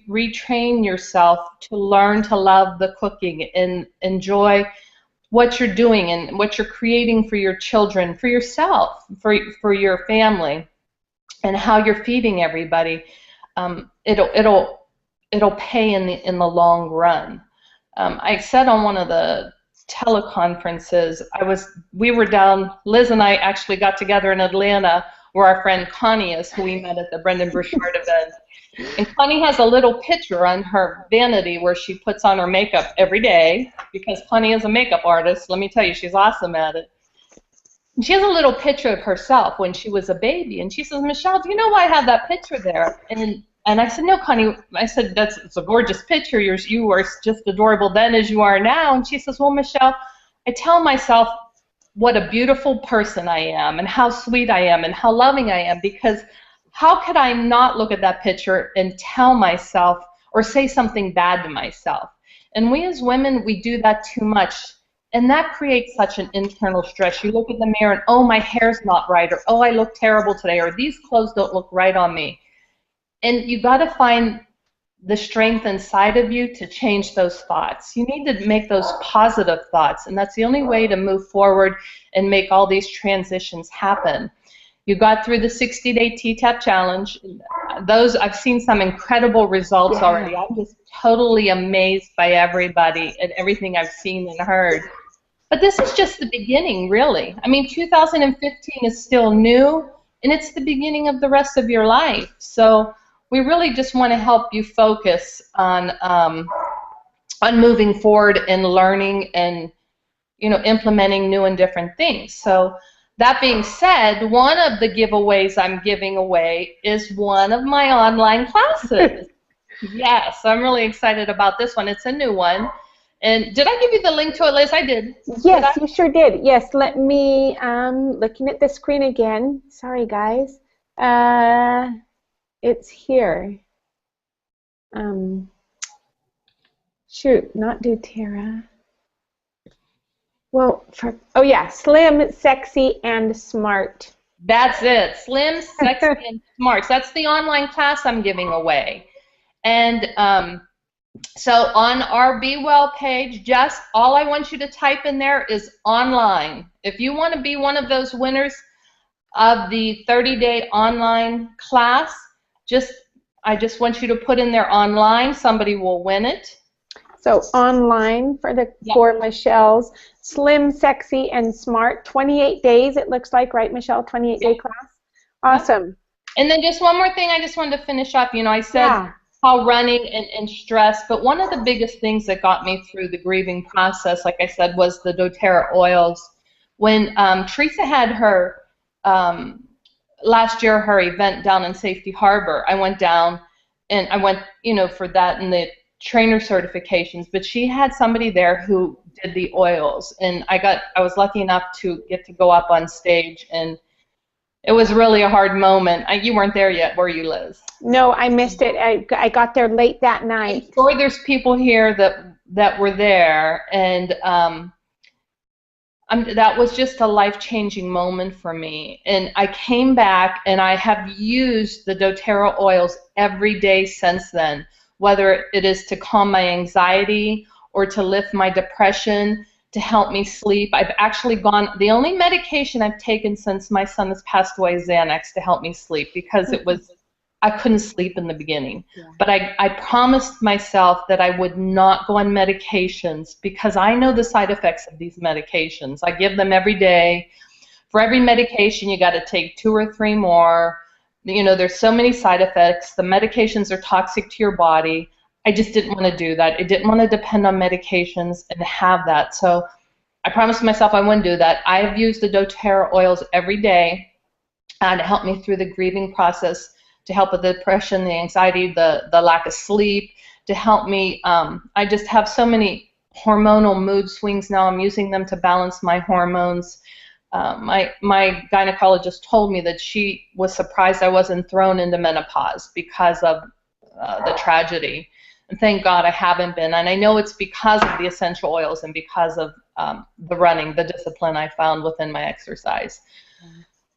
retrain yourself to learn to love the cooking and enjoy what you're doing and what you're creating for your children, for yourself, for your family, and how you're feeding everybody, it'll pay in the long run. I said on one of the teleconferences, we were down. Liz and I actually got together in Atlanta, where our friend Connie is, who we met at the Brendan Burchard event. And Connie has a little picture on her vanity where she puts on her makeup every day, because Connie is a makeup artist. Let me tell you, she's awesome at it. And she has a little picture of herself when she was a baby. And she says, Michelle, do you know why I have that picture there? And I said, no, Connie. I said, it's a gorgeous picture. You were just adorable then as you are now. And she says, well, Michelle, I tell myself what a beautiful person I am and how sweet I am and how loving I am, because how could I not look at that picture and tell myself or say something bad to myself? And we as women, we do that too much, and that creates such an internal stress. You look in the mirror and, oh, my hair's not right, or oh, I look terrible today, or these clothes don't look right on me. And you got to find the strength inside of you to change those thoughts. You need to make those positive thoughts, and that's the only way to move forward and make all these transitions happen. You got through the 60-day T-Tapp challenge. Those, I've seen some incredible results already. I'm just totally amazed by everybody and everything I've seen and heard. But this is just the beginning, really. I mean, 2015 is still new, and it's the beginning of the rest of your life. So we really just want to help you focus on moving forward and learning and, you know, implementing new and different things. So that being said, one of the giveaways I'm giving away is one of my online classes. Yes, I'm really excited about this one. It's a new one. And did I give you the link to it, Liz? I did. Yes, you sure did. Yes, let me, looking at the screen again. Sorry, guys. It's here. Shoot, not doTERRA. Well, oh yeah, slim, sexy, and smart. That's it. Slim, sexy, and smart. So that's the online class I'm giving away. And so on our Be Well page, just all I want you to type in there is online. If you want to be one of those winners of the 30-day online class, I just want you to put in there online. Somebody will win it. So online for Michelle's Slim, Sexy, and Smart. 28 days, it looks like, right, Michelle? 28-day class. Awesome. And then just one more thing I just wanted to finish up. You know, I said how running and stress, but one of the biggest things that got me through the grieving process, like I said, was the doTERRA oils. When Teresa had her, last year, her event down in Safety Harbor, I went down and I went, you know, for that and the trainer certifications, but she had somebody there who did the oils, and I was lucky enough to get to go up on stage, and it was really a hard moment. You weren't there yet, were you, Liz? No, I missed it. I got there late that night. I'm sure there's people here that were there, and that was just a life-changing moment for me. And I came back, and I have used the doTERRA oils every day since then, whether it is to calm my anxiety or to lift my depression, to help me sleep. I've actually the only medication I've taken since my son has passed away is Xanax to help me sleep, because I couldn't sleep in the beginning. Yeah. But I promised myself that I would not go on medications, because I know the side effects of these medications. I give them every day. For every medication, you got to take 2 or 3 more. You know, there's so many side effects. The medications are toxic to your body. I just didn't want to do that. I didn't want to depend on medications and have that. So I promised myself I wouldn't do that. I've used the doTERRA oils every day to help me through the grieving process, to help with the depression, the anxiety, the lack of sleep, to help me. I just have so many hormonal mood swings now. I'm using them to balance my hormones. My gynecologist told me that she was surprised I wasn't thrown into menopause because of the tragedy. And thank God I haven't been. And I know it's because of the essential oils and because of the running, the discipline I found within my exercise.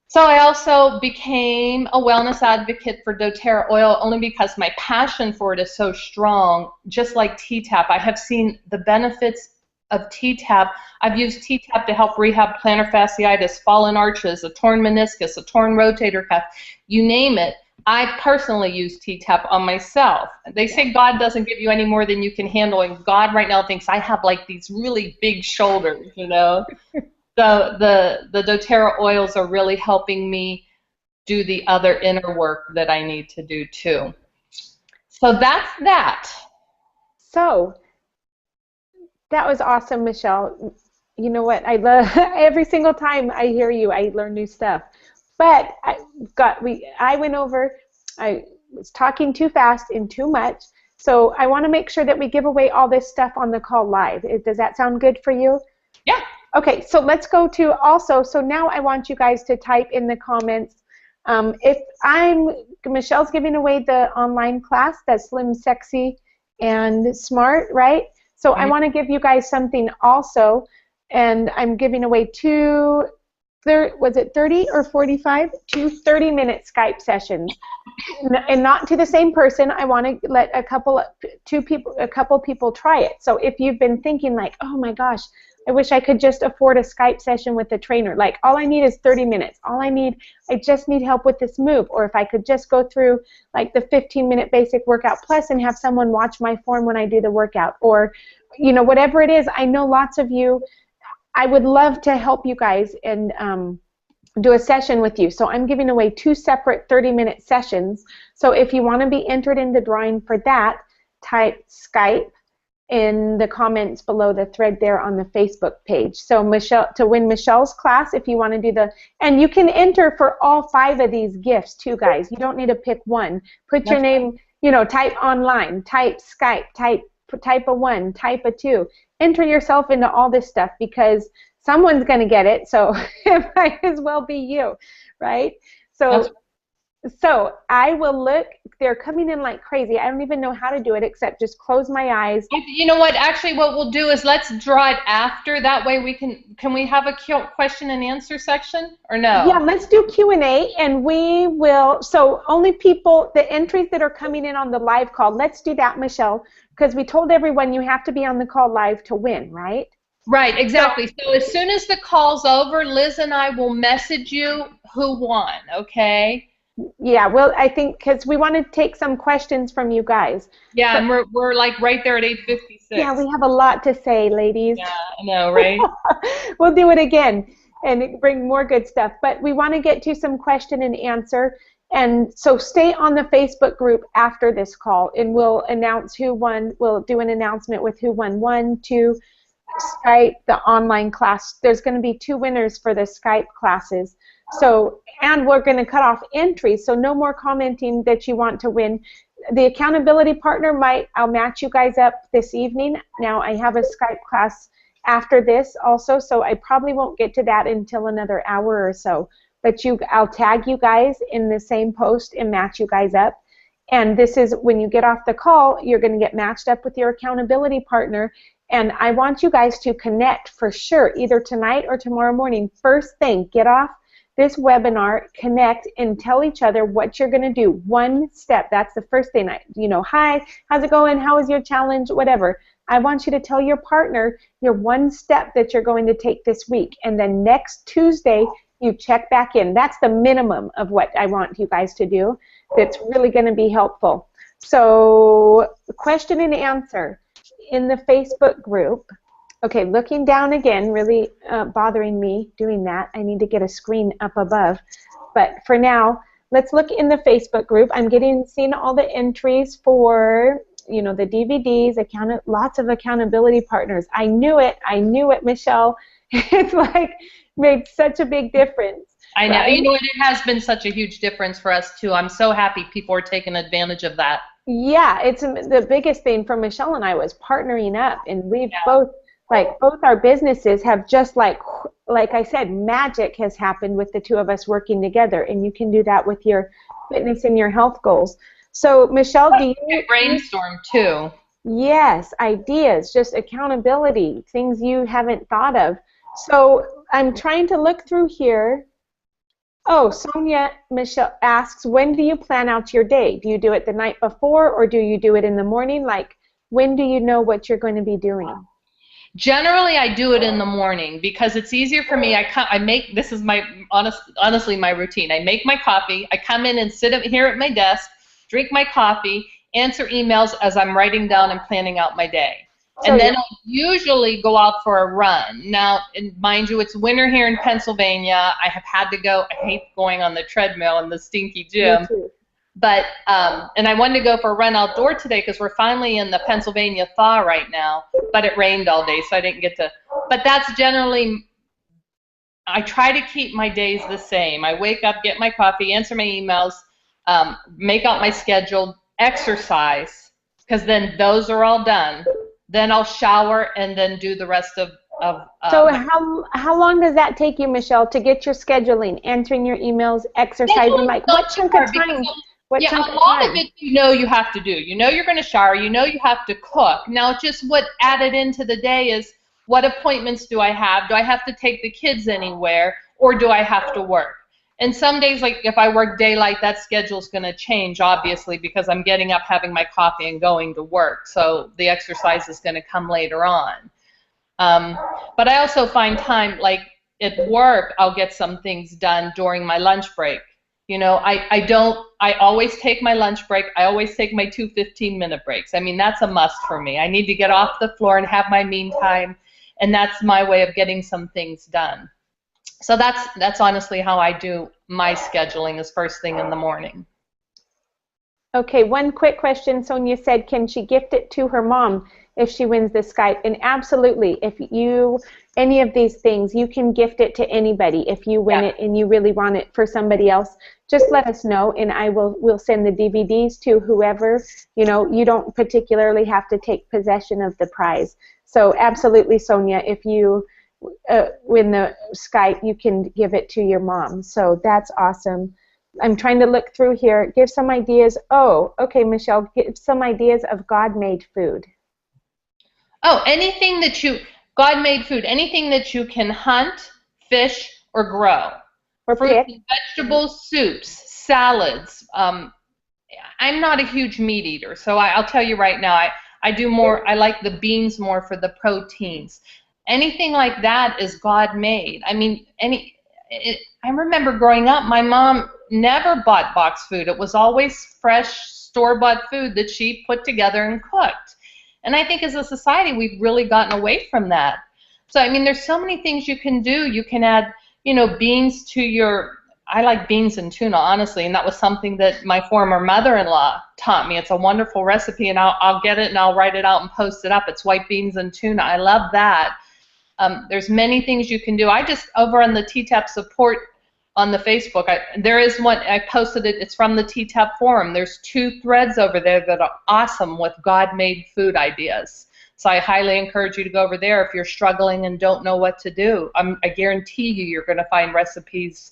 So I also became a wellness advocate for doTERRA oil only because my passion for it is so strong. Just like T-Tapp, I have seen the benefits of T-Tapp. I've used T-Tapp to help rehab plantar fasciitis, fallen arches, a torn meniscus, a torn rotator cuff, you name it. I personally use T-Tapp on myself. They say God doesn't give you any more than you can handle, and God right now thinks I have like these really big shoulders, you know. So the doTERRA oils are really helping me do the other inner work that I need to do too. So that's that. So that was awesome, Michelle. You know what? I love every single time I hear you, I learn new stuff. But I went over, I was talking too fast and too much, so I want to make sure that we give away all this stuff on the call live. Does that sound good for you? Yeah. Okay, so let's go to also, so now I want you guys to type in the comments, Michelle's giving away the online class, that's Slim, Sexy, and Smart, right? So I want to give you guys something also, and I'm giving away was it 30 or 45? 2 30-minute Skype sessions, and not to the same person. I want to let a couple people try it. So if you've been thinking like, oh my gosh, I wish I could just afford a Skype session with a trainer. Like, all I need is 30 minutes. I just need help with this move. Or if I could just go through like the 15-minute basic workout plus and have someone watch my form when I do the workout. Or, you know, whatever it is. I know lots of you. I would love to help you guys and do a session with you. So I'm giving away 2 separate 30-minute sessions. So if you want to be entered in the drawing for that, type Skype in the comments below the thread there on the Facebook page. So Michelle, to win Michelle's class, if you want to do and you can enter for all 5 of these gifts too, guys. You don't need to pick one. Put your name, you know, type online, type Skype, type a 1, type a 2. Enter yourself into all this stuff because someone's going to get it, so it might as well be you, right? So I will look. They're coming in like crazy. I don't even know how to do it except just close my eyes. You know what? Actually, what we'll do is let's draw it after. That way we can we have a question and answer section or no? Yeah, let's do Q&A, and we will. So only the entries that are coming in on the live call, let's do that, Michelle, because we told everyone you have to be on the call live to win, right? Right, exactly. So as soon as the call's over, Liz and I will message you who won, okay? Yeah, well, I think because we want to take some questions from you guys. Yeah, So, and we're like right there at yeah, 8:56. we have a lot to say, ladies. Yeah, I know, right? We'll do it again and bring more good stuff. But we want to get to some question and answer. And so stay on the Facebook group after this call, and we'll announce who won. We'll do an announcement with who won 1, 2, Skype, the online class. There's going to be 2 winners for the Skype classes. So, and we're going to cut off entries, so no more commenting that you want to win. The accountability partner I'll match you guys up this evening. Now I have a Skype class after this also, so I probably won't get to that until another hour or so. But I'll tag you guys in the same post and match you guys up. And this is when you get off the call, you're going to get matched up with your accountability partner. And I want you guys to connect for sure, either tonight or tomorrow morning. First thing, get off this webinar, connect, and tell each other what you're going to do. One step. That's the first thing. Hi, how's it going? How is your challenge? Whatever. I want you to tell your partner your one step that you're going to take this week. And then next Tuesday, you check back in. That's the minimum of what I want you guys to do. That's really going to be helpful. So, question and answer in the Facebook group. Okay, looking down again, really bothering me doing that. I need to get a screen up above. But for now, let's look in the Facebook group. I'm seeing all the entries for, the DVDs, lots of accountability partners. I knew it, Michelle. It's like made such a big difference. I know. Right? It has been such a huge difference for us too. I'm so happy people are taking advantage of that. Yeah, it's the biggest thing for Michelle and I was partnering up, and we've both our businesses have just like I said, magic has happened with the two of us working together, and you can do that with your fitness and your health goals. So, Michelle, do you brainstorm too? Yes, ideas, just accountability, things you haven't thought of. So, I'm trying to look through here. Oh, Michelle asks, when do you plan out your day? Do you do it the night before, or do you do it in the morning? Like, when do you know what you're going to be doing? Generally, I do it in the morning because it's easier for me. This is my honestly my routine. I make my coffee. I come in and sit here at my desk, drink my coffee, answer emails as I'm writing down and planning out my day. And then I'll usually go out for a run. Now, mind you, it's winter here in Pennsylvania. I have had to go. I hate going on the treadmill in the stinky gym. Me too. But, and I wanted to go for a run outdoor today because we're finally in the Pennsylvania thaw right now. But it rained all day, so I didn't get to. But that's generally, I try to keep my days the same. I wake up, get my coffee, answer my emails, make out my schedule, exercise, because then those are all done. Then I'll shower and then do the rest of so how long does that take you, Michelle, to get your scheduling, answering your emails, exercising? Like what chunk of time? What chunk a lot of it you have to do. You're going to shower. You have to cook. Now, just what added into the day is what appointments do I have? Do I have to take the kids anywhere, or do I have to work? And some days, like if I work daylight, that schedule's going to change, obviously, because I'm getting up, having my coffee, and going to work. So the exercise is going to come later on. But I also find time, like at work, I'll get some things done during my lunch break. I always take my lunch break. I always take my 2 15-minute breaks. I mean, that's a must for me. I need to get off the floor and have my mean time, and that's my way of getting some things done. So that's honestly how I do my scheduling, is first thing in the morning. Okay, one quick question. Sonia said, can she gift it to her mom if she wins the Skype? And absolutely, if any of these things, you can gift it to anybody. If you win it and you really want it for somebody else, just let us know, and we'll send the DVDs to whoever. You don't particularly have to take possession of the prize. So absolutely, Sonia, if you win the Skype, you can give it to your mom. So that's awesome. I'm trying to look through here. Give some ideas. Oh, okay, Michelle, give some ideas of God-made food. Oh, God-made food, anything that you can hunt, fish, or grow. Or fruits and vegetables, soups, salads. I'm not a huge meat eater, so I'll tell you right now, I do more. I like the beans more for the proteins. Anything like that is God-made. I mean, I remember growing up, my mom never bought box food. It was always fresh, store-bought food that she put together and cooked. And I think as a society, we've really gotten away from that. So, I mean, there's so many things you can do. You can add, beans to your, I like beans and tuna, honestly, and that was something that my former mother-in-law taught me. It's a wonderful recipe, and I'll get it and I'll write it out and post it up. It's white beans and tuna. I love that. There's many things you can do. I just, over on the T-Tapp support on the Facebook, there is one, I posted it, it's from the T-Tapp forum. There's 2 threads over there that are awesome with God-made food ideas. So I highly encourage you to go over there if you're struggling and don't know what to do. I guarantee you're going to find recipes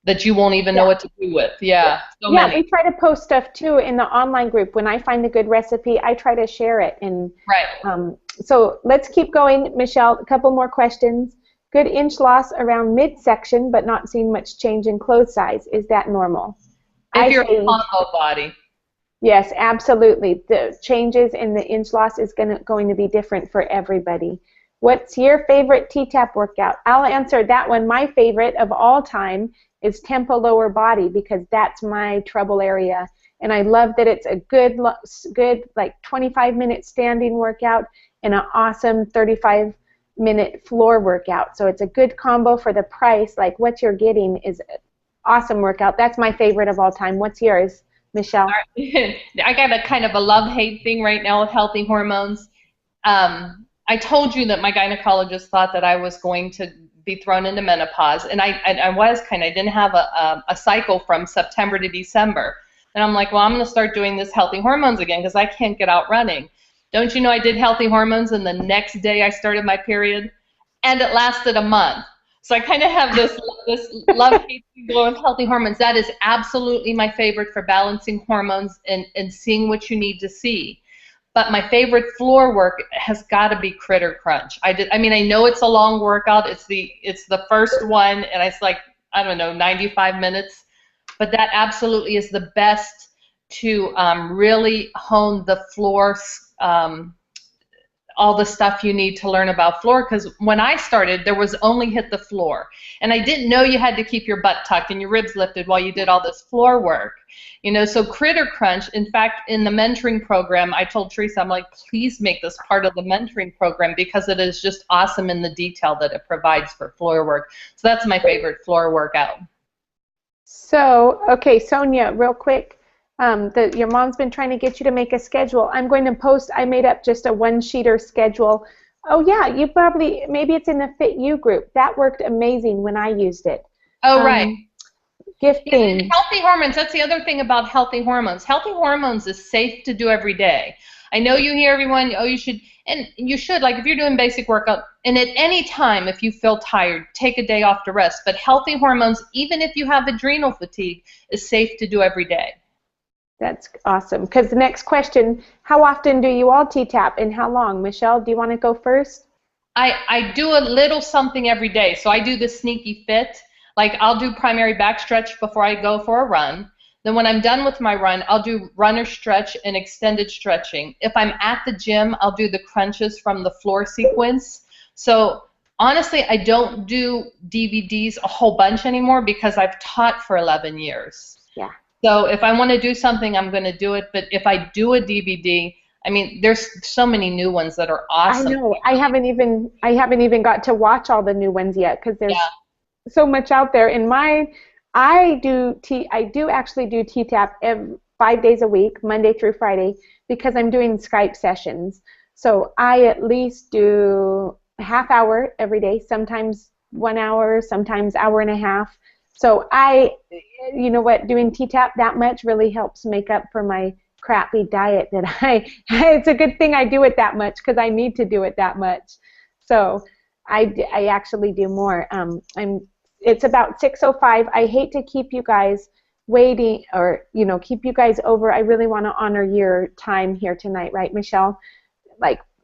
that you won't even know what to do with. Yeah. So yeah, many. we try to post stuff too in the online group. When I find a good recipe, I try to share it. And right. So let's keep going, Michelle. A couple more questions. Good inch loss around midsection, but not seeing much change in clothes size. Is that normal? If you're a combo body. Yes, absolutely. The changes in the inch loss is going to be different for everybody. What's your favorite T-Tapp workout? I'll answer that one. My favorite of all time is tempo lower body, because that's my trouble area. And I love that it's a good like 25-minute standing workout and an awesome 35-minute floor workout. So it's a good combo for the price. Like what you're getting is an awesome workout. That's my favorite of all time. What's yours, Michelle? I got a kind of a love-hate thing right now with healthy hormones. I told you that my gynecologist thought that I was going to be thrown into menopause, and I was I didn't have a cycle from September to December. And I'm like, well, I'm going to start doing this healthy hormones again because I can't get out running. Don't you know I did healthy hormones, and the next day I started my period, and it lasted a month. So I kind of have this love-hate thing going with healthy hormones. That is absolutely my favorite for balancing hormones and seeing what you need to see. But my favorite floor work has got to be Critter Crunch. I mean, I know it's a long workout. It's the first one, and it's like, I don't know, 95 minutes. But that absolutely is the best to really hone the floor, all the stuff you need to learn about floor. Because when I started, there was only hit the floor. And I didn't know you had to keep your butt tucked and your ribs lifted while you did all this floor work. So Critter Crunch, in fact, in the mentoring program, I told Teresa, I'm like, please make this part of the mentoring program because it is just awesome in the detail that it provides for floor work. So that's my favorite floor workout. So, okay, Sonia, real quick, your mom's been trying to get you to make a schedule. I'm going to post, I made up just a one-sheeter schedule. Oh, yeah, maybe it's in the Fit You group. That worked amazing when I used it. Oh, right. Gifting. Yeah, healthy hormones, that's the other thing about healthy hormones. Healthy hormones is safe to do every day. I know you hear everyone, oh, you should, and you should, like if you're doing basic workout, and at any time if you feel tired, take a day off to rest. But healthy hormones, even if you have adrenal fatigue, is safe to do every day. That's awesome. Because the next question, how often do you all T-Tapp and how long? Michelle, do you want to go first? I do a little something every day. So I do the sneaky fit. Like I'll do primary back stretch before I go for a run. Then when I'm done with my run, I'll do runner stretch and extended stretching. If I'm at the gym, I'll do the crunches from the floor sequence. So honestly, I don't do DVDs a whole bunch anymore because I've taught for 11 years. Yeah. So if I want to do something, I'm going to do it. But if I do a DVD, I mean, there's so many new ones that are awesome. I know. I haven't even got to watch all the new ones yet because there's so much out there. In mine, I do actually do T-Tapp 5 days a week, Monday through Friday, because I'm doing Skype sessions. So I at least do a half hour every day, sometimes 1 hour, sometimes hour and a half. So you know what, doing T-Tapp that much really helps make up for my crappy diet that it's a good thing I do it that much because I need to do it that much. So I actually do more. It's about 6:05. I hate to keep you guys waiting or, keep you guys over. I really want to honor your time here tonight, right, Michelle?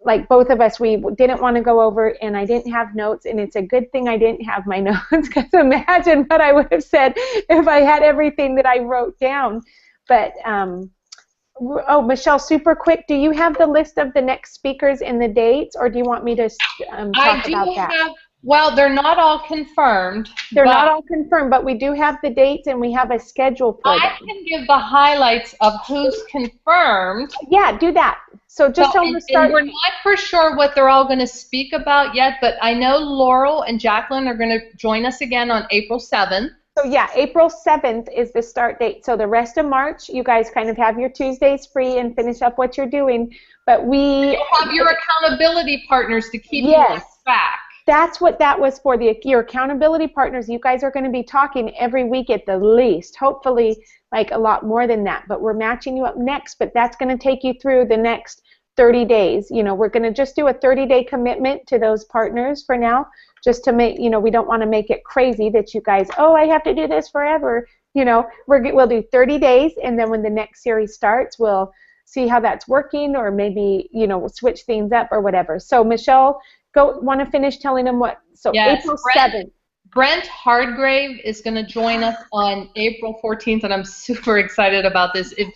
Like both of us, we didn't want to go over, and I didn't have notes, and it's a good thing I didn't have my notes because imagine what I would have said if I had everything that I wrote down. But, oh, Michelle, super quick, do you have the list of the next speakers and the dates, or do you want me to talk about that? Well, they're not all confirmed, They're but not all confirmed, but we do have the dates and we have a schedule for I them. can give the highlights of who's confirmed. Yeah, do that. So So, just tell them to and start. we're not for sure what they're all going to speak about yet, but I know Laurel and Jacqueline are going to join us again on April 7th. So yeah, April 7th is the start date. So the rest of March, you guys kind of have your Tuesdays free and finish up what you're doing. But we You'll have your accountability partners to keep you on yes, track. that's what that was for. Your accountability partners, you guys are going to be talking every week at the least. Hopefully, like a lot more than that. But we're matching you up next. But that's going to take you through the next 30 days. You know, we're going to just do a 30-day commitment to those partners for now, just to make, you know, we don't want to make it crazy that you guys, oh, I have to do this forever. You know, we'll do 30 days, and then when the next series starts, we'll see how that's working, or maybe, you know, we'll switch things up or whatever. So Michelle, want to finish telling them what? So Yes, April 7th. Brent Hardgrave is going to join us on April 14th, and I'm super excited about this. If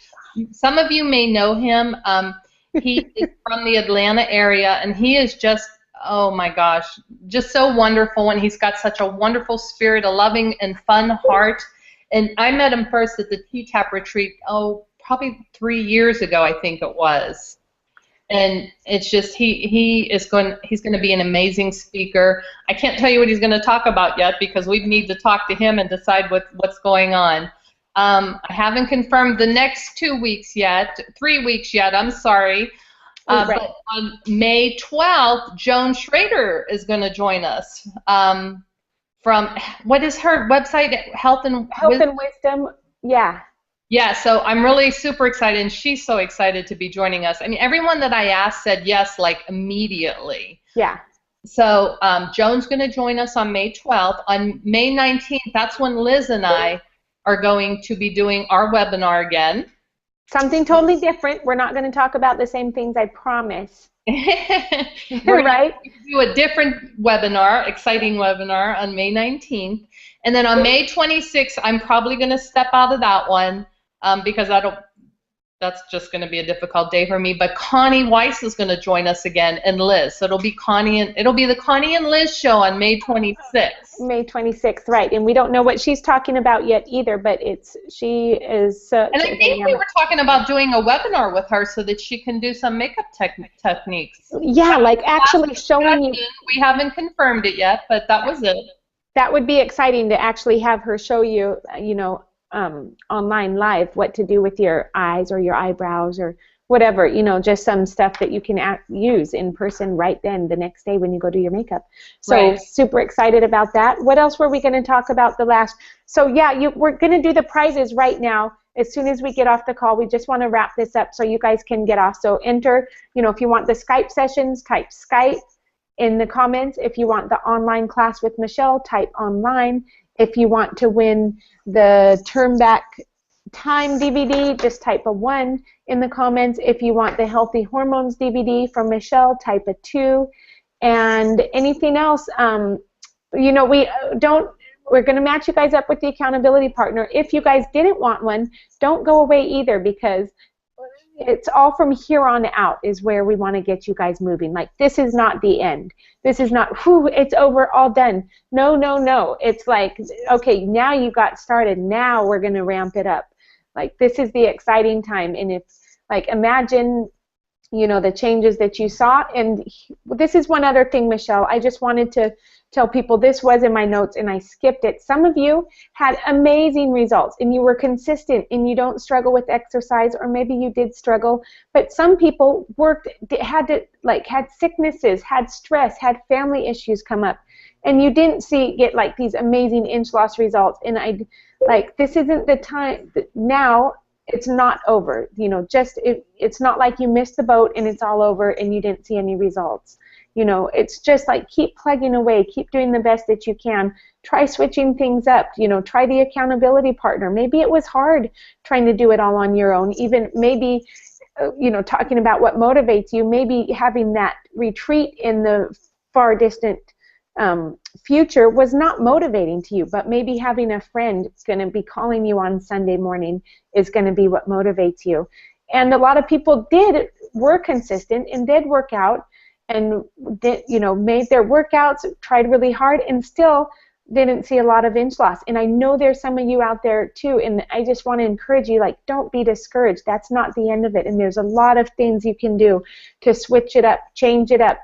some of you may know him, he is from the Atlanta area, and he is just, oh my gosh, just so wonderful, and he's got such a wonderful spirit, a loving and fun heart. And I met him first at the T-Tapp retreat, oh, probably 3 years ago, I think it was. And it's just he's going to be an amazing speaker. I can't tell you what he's going to talk about yet because we need to talk to him and decide what's going on. I haven't confirmed the next 2 weeks yet, 3 weeks yet. I'm sorry. Right. But on May 12th, Joan Schrader is going to join us. From what is her website? Health and Wisdom. Yeah. Yeah, so I'm really super excited, and she's so excited to be joining us. I mean, everyone that I asked said yes, like immediately. Yeah. So Joan's going to join us on May 12th. On May 19th, that's when Liz and I are going to be doing our webinar again. Something totally different. We're not going to talk about the same things, I promise. We're right? going to do a different webinar, exciting webinar on May 19th. And then on May 26th, I'm probably going to step out of that one. Because that's just going to be a difficult day for me. But Connie Weiss is going to join us again, and Liz. So it'll be the Connie and Liz show on May 26th. May 26th, right? And we don't know what she's talking about yet either. But she is. And I think we were talking about doing a webinar with her so that she can do some makeup techniques. Yeah, like actually showing you. We haven't confirmed it yet, but that was it. That would be exciting to actually have her show you, you know, online live what to do with your eyes or your eyebrows or whatever, you know, just some stuff that you can use in person right then the next day when you go do your makeup. So right. Super excited about that. What else were we going to talk about the last? So yeah, we're going to do the prizes right now. As soon as we get off the call, we just want to wrap this up so you guys can get off. So enter, you know, if you want the Skype sessions, type Skype in the comments. If you want the online class with Michelle, type online. If you want to win the Turn Back Time DVD, just type a 1 in the comments. If you want the Healthy Hormones DVD from Michelle, type a 2. And anything else, you know, we're going to match you guys up with the accountability partner. If you guys didn't want one, don't go away either, because it's all from here on out is where we want to get you guys moving. Like, this is not the end. This is not, whew, it's over, all done. No, no, no. It's like, okay, now you got started. Now we're going to ramp it up. Like, this is the exciting time. And it's like, imagine, you know, the changes that you saw. And this is one other thing, Michelle. I just wanted to tell people, this was in my notes and I skipped it. Some of you had amazing results and you were consistent and you don't struggle with exercise, or maybe you did struggle, but some people had sicknesses, had stress, had family issues come up, and you didn't get like these amazing inch loss results. And this isn't the time. Now it's not over. You know, it's not like you missed the boat and it's all over and you didn't see any results. You know, it's just like, keep plugging away, keep doing the best that you can. Try switching things up, you know, try the accountability partner. Maybe it was hard trying to do it all on your own. Even maybe, you know, talking about what motivates you, maybe having that retreat in the far distant future was not motivating to you, but maybe having a friend that's going to be calling you on Sunday morning is going to be what motivates you. And a lot of people were consistent and did work out, and did, made their workouts, tried really hard, and still didn't see a lot of inch loss. And I know there's some of you out there too, and I just want to encourage you, like, don't be discouraged. That's not the end of it, and there's a lot of things you can do to switch it up, change it up.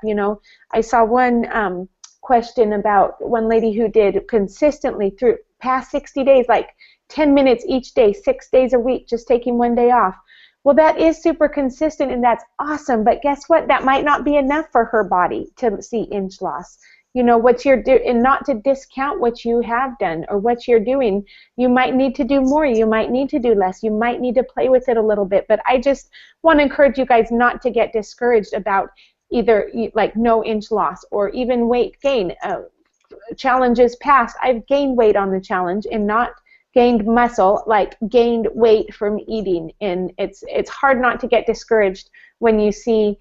I saw one question about one lady who did consistently through past 60 days, like 10 minutes each day, 6 days a week, just taking one day off. Well, that is super consistent, and that's awesome, but guess what? That might not be enough for her body to see inch loss. What you're doing, and not to discount what you have done or what you're doing. You might need to do more. You might need to do less. You might need to play with it a little bit. But I just want to encourage you guys not to get discouraged about either like no inch loss or even weight gain. Challenges past, I've gained weight on the challenge and not gained muscle, like gained weight from eating. And it's hard not to get discouraged when you see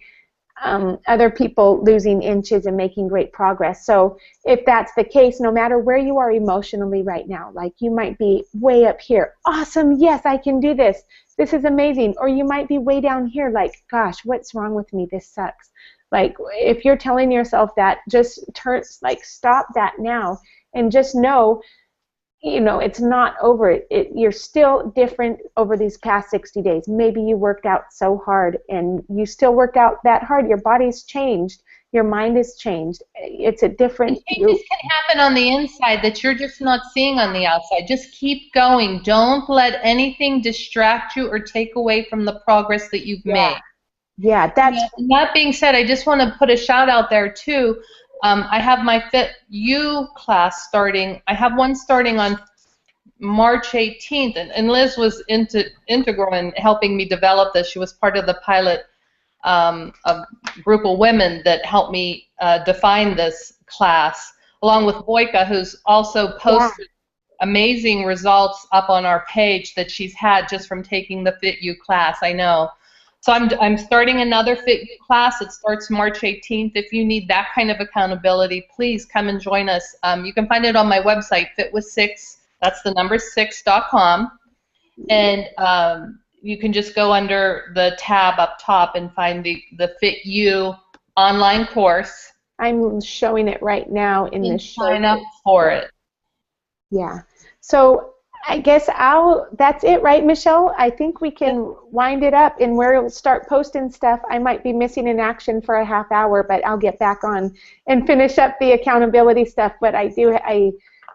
other people losing inches and making great progress. So if that's the case, no matter where you are emotionally right now, like you might be way up here, awesome, yes, I can do this, this is amazing, or you might be way down here like, gosh, what's wrong with me, this sucks. Like, if you're telling yourself that, just stop that now and just know, it's not over. You're still different over these past 60 days. Maybe you worked out so hard and you still worked out that hard. Your body's changed. Your mind has changed. It's a different... And changes can happen on the inside that you're just not seeing on the outside. Just keep going. Don't let anything distract you or take away from the progress that you've made. Yeah, that's... And that being said, I just want to put a shout out there too. I have my Fit You class starting. I have one starting on March 18th, and Liz was integral in helping me develop this. She was part of the pilot of group of women that helped me define this class, along with Boyka, who's also posted amazing results up on our page that she's had just from taking the Fit You class. I know. So I'm starting another Fit You class. It starts March 18th. If you need that kind of accountability, please come and join us. You can find it on my website, fitwith6, that's the number 6.com. And you can just go under the tab up top and find the Fit You online course. I'm showing it right now in the show. Sign up for it. Yeah. So I guess that's it, right, Michelle? I think we can wind it up, and we'll start posting stuff. I might be missing in action for a half hour, but I'll get back on and finish up the accountability stuff. But I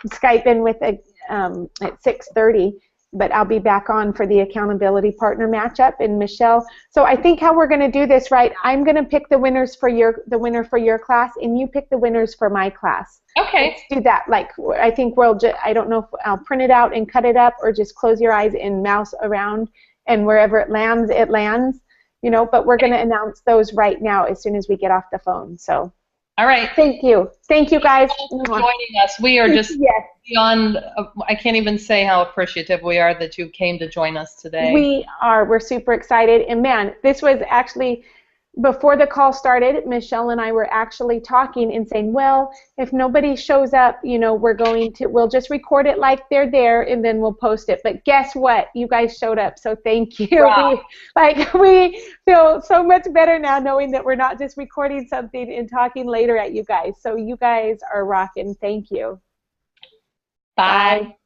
Skype in with at 6:30, but I'll be back on for the accountability partner matchup. And Michelle, so I think how we're going to do this, right? I'm going to pick the winner for your class, and you pick the winners for my class. Okay. Let's do that. Like, I think I don't know if I'll print it out and cut it up, or just close your eyes and mouse around, and wherever it lands, it lands. But we're going to announce those right now as soon as we get off the phone. So. All right. Thank you. Thank you, guys. For joining us. We are just beyond, I can't even say how appreciative we are that you came to join us today. We are. We're super excited. And man, this was actually, before the call started, Michelle and I were actually talking and saying, well, if nobody shows up, we'll just record it like they're there, and then we'll post it. But guess what? You guys showed up, so thank you. Wow. We feel so much better now knowing that we're not just recording something and talking later at you guys. So you guys are rocking. Thank you. Bye.